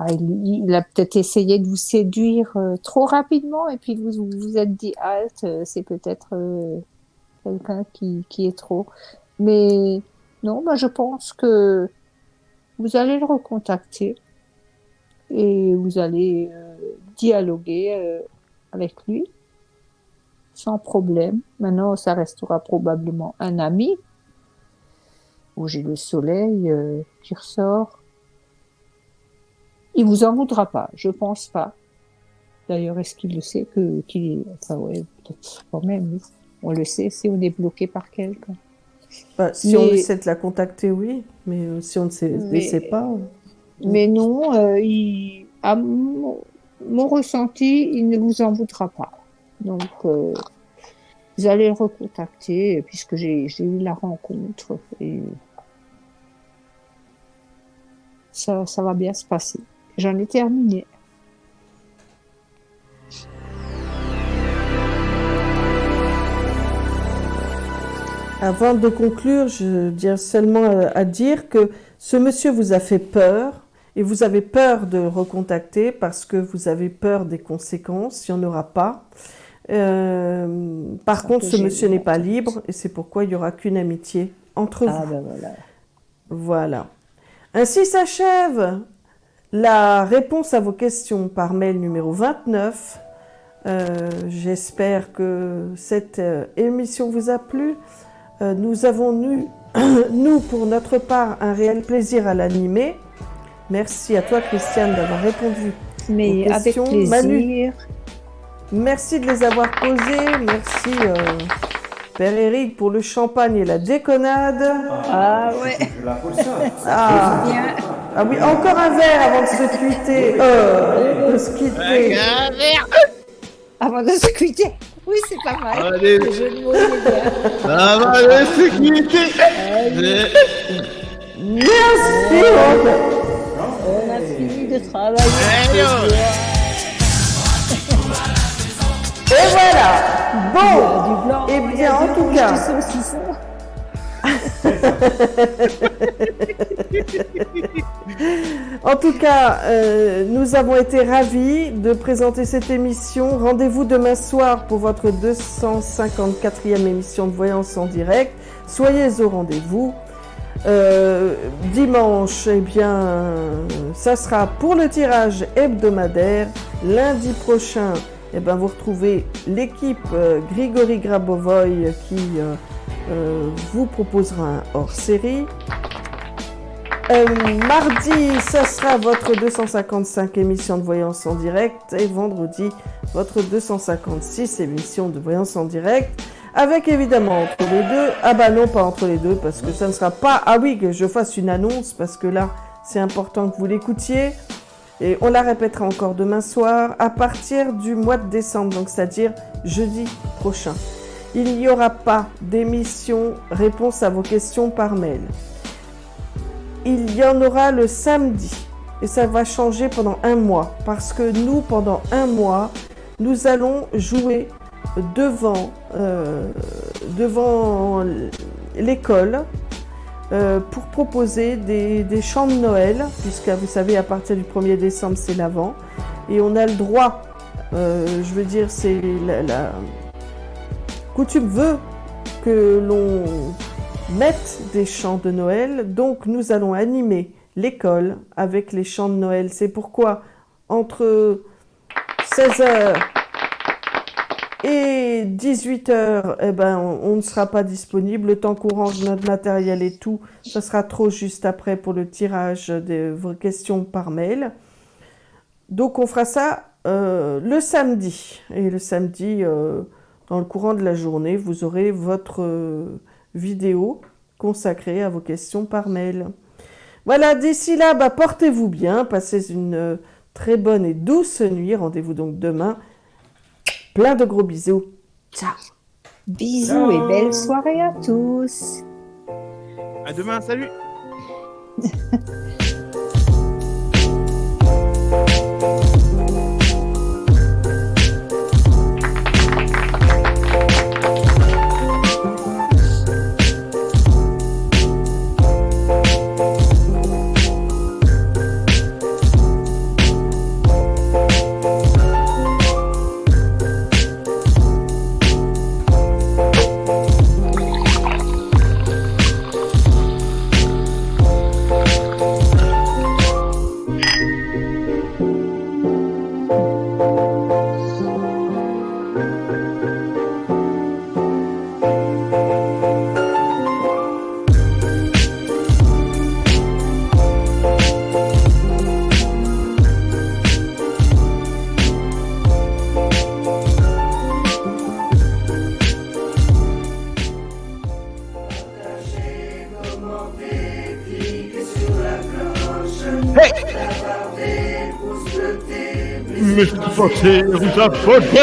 Speaker 7: il a peut-être essayé de vous séduire trop rapidement et puis vous vous êtes dit halte, c'est peut-être quelqu'un qui est trop. Mais non, moi je pense que vous allez le recontacter et vous allez dialoguer avec lui sans problème. Maintenant, ça restera probablement un ami. Où j'ai le soleil qui ressort. Il vous en voudra pas, je pense pas. D'ailleurs, est-ce qu'il le sait qu'il est... Enfin ouais, peut-être quand même, oui. On le sait si on est bloqué par quelqu'un.
Speaker 1: Bah, si on essaie de la contacter, oui. Mais si on ne sait pas...
Speaker 7: Mais non, à mon ressenti, il ne vous en voudra pas. Donc, vous allez le recontacter, puisque j'ai eu la rencontre. Et ça va bien se passer. J'en ai terminé.
Speaker 1: Avant de conclure, je tiens seulement à dire que ce monsieur vous a fait peur et vous avez peur de recontacter parce que vous avez peur des conséquences, il n'y en aura pas. Par contre, ce monsieur n'est pas libre et c'est pourquoi il n'y aura qu'une amitié entre vous.
Speaker 7: Ah ben voilà.
Speaker 1: Voilà. Ainsi s'achève la réponse à vos questions par mail numéro 29. J'espère que cette émission vous a plu. Nous avons eu, nous, pour notre part, un réel plaisir à l'animer. Merci à toi, Christiane, d'avoir répondu
Speaker 7: Mais
Speaker 1: aux
Speaker 7: avec
Speaker 1: questions.
Speaker 7: plaisir.
Speaker 1: Manu, merci de les avoir posées. Merci, Père Éric, pour le champagne et la déconnade.
Speaker 7: Ah ouais.
Speaker 3: Je la pose ça.
Speaker 1: Ah,
Speaker 7: Bien.
Speaker 1: ah oui, encore un verre avant de se quitter. De se quitter.
Speaker 7: Avant de se quitter. Oui, c'est pas mal.
Speaker 8: Allez.
Speaker 7: Le jeu de mots, il est bien.
Speaker 8: Ça va, les sécurités.
Speaker 1: Merci.
Speaker 7: On a fini de travailler.
Speaker 8: Allô.
Speaker 1: Et voilà. Bon.
Speaker 7: Du blanc.
Speaker 1: Eh bien, en tout
Speaker 7: Du
Speaker 1: cas.
Speaker 7: saucisson.
Speaker 1: En tout cas, nous avons été ravis de présenter cette émission. Rendez-vous demain soir pour votre 254e émission de Voyance en direct. Soyez au rendez-vous. Dimanche, eh bien, ça sera pour le tirage hebdomadaire. Lundi prochain, eh ben, vous retrouvez l'équipe Grigory Grabovoy qui vous proposera un hors-série. Mardi, ça sera votre 255 émission de Voyance en direct et vendredi, votre 256 émission de Voyance en direct avec évidemment entre les deux, ah bah non, pas entre les deux, parce que ça ne sera pas, ah oui, que je fasse une annonce, parce que là, c'est important que vous l'écoutiez, et on la répétera encore demain soir, à partir du mois de décembre, donc c'est-à-dire jeudi prochain. Il n'y aura pas d'émission réponse à vos questions par mail. Il y en aura le samedi, et ça va changer pendant un mois, parce que nous, pendant un mois, nous allons jouer devant l'école pour proposer des chants de Noël, puisque vous savez, à partir du 1er décembre, c'est l'Avent, et on a le droit, je veux dire, c'est la coutume veut que l'on mette des chants de Noël, donc nous allons animer l'école avec les chants de Noël. C'est pourquoi entre 16h et 18h, eh ben, on ne sera pas disponible. Le temps qu'on range notre matériel et tout, ça sera trop juste après pour le tirage de vos questions par mail. Donc on fera ça le samedi. Et le samedi, dans le courant de la journée, vous aurez votre vidéo consacrée à vos questions par mail. Voilà, d'ici là, portez-vous bien, passez une très bonne et douce nuit. Rendez-vous donc demain. Plein de gros bisous. Ciao.
Speaker 7: Bisous et belle soirée à tous.
Speaker 4: À demain, salut.
Speaker 8: Mais je suis censé vous apporter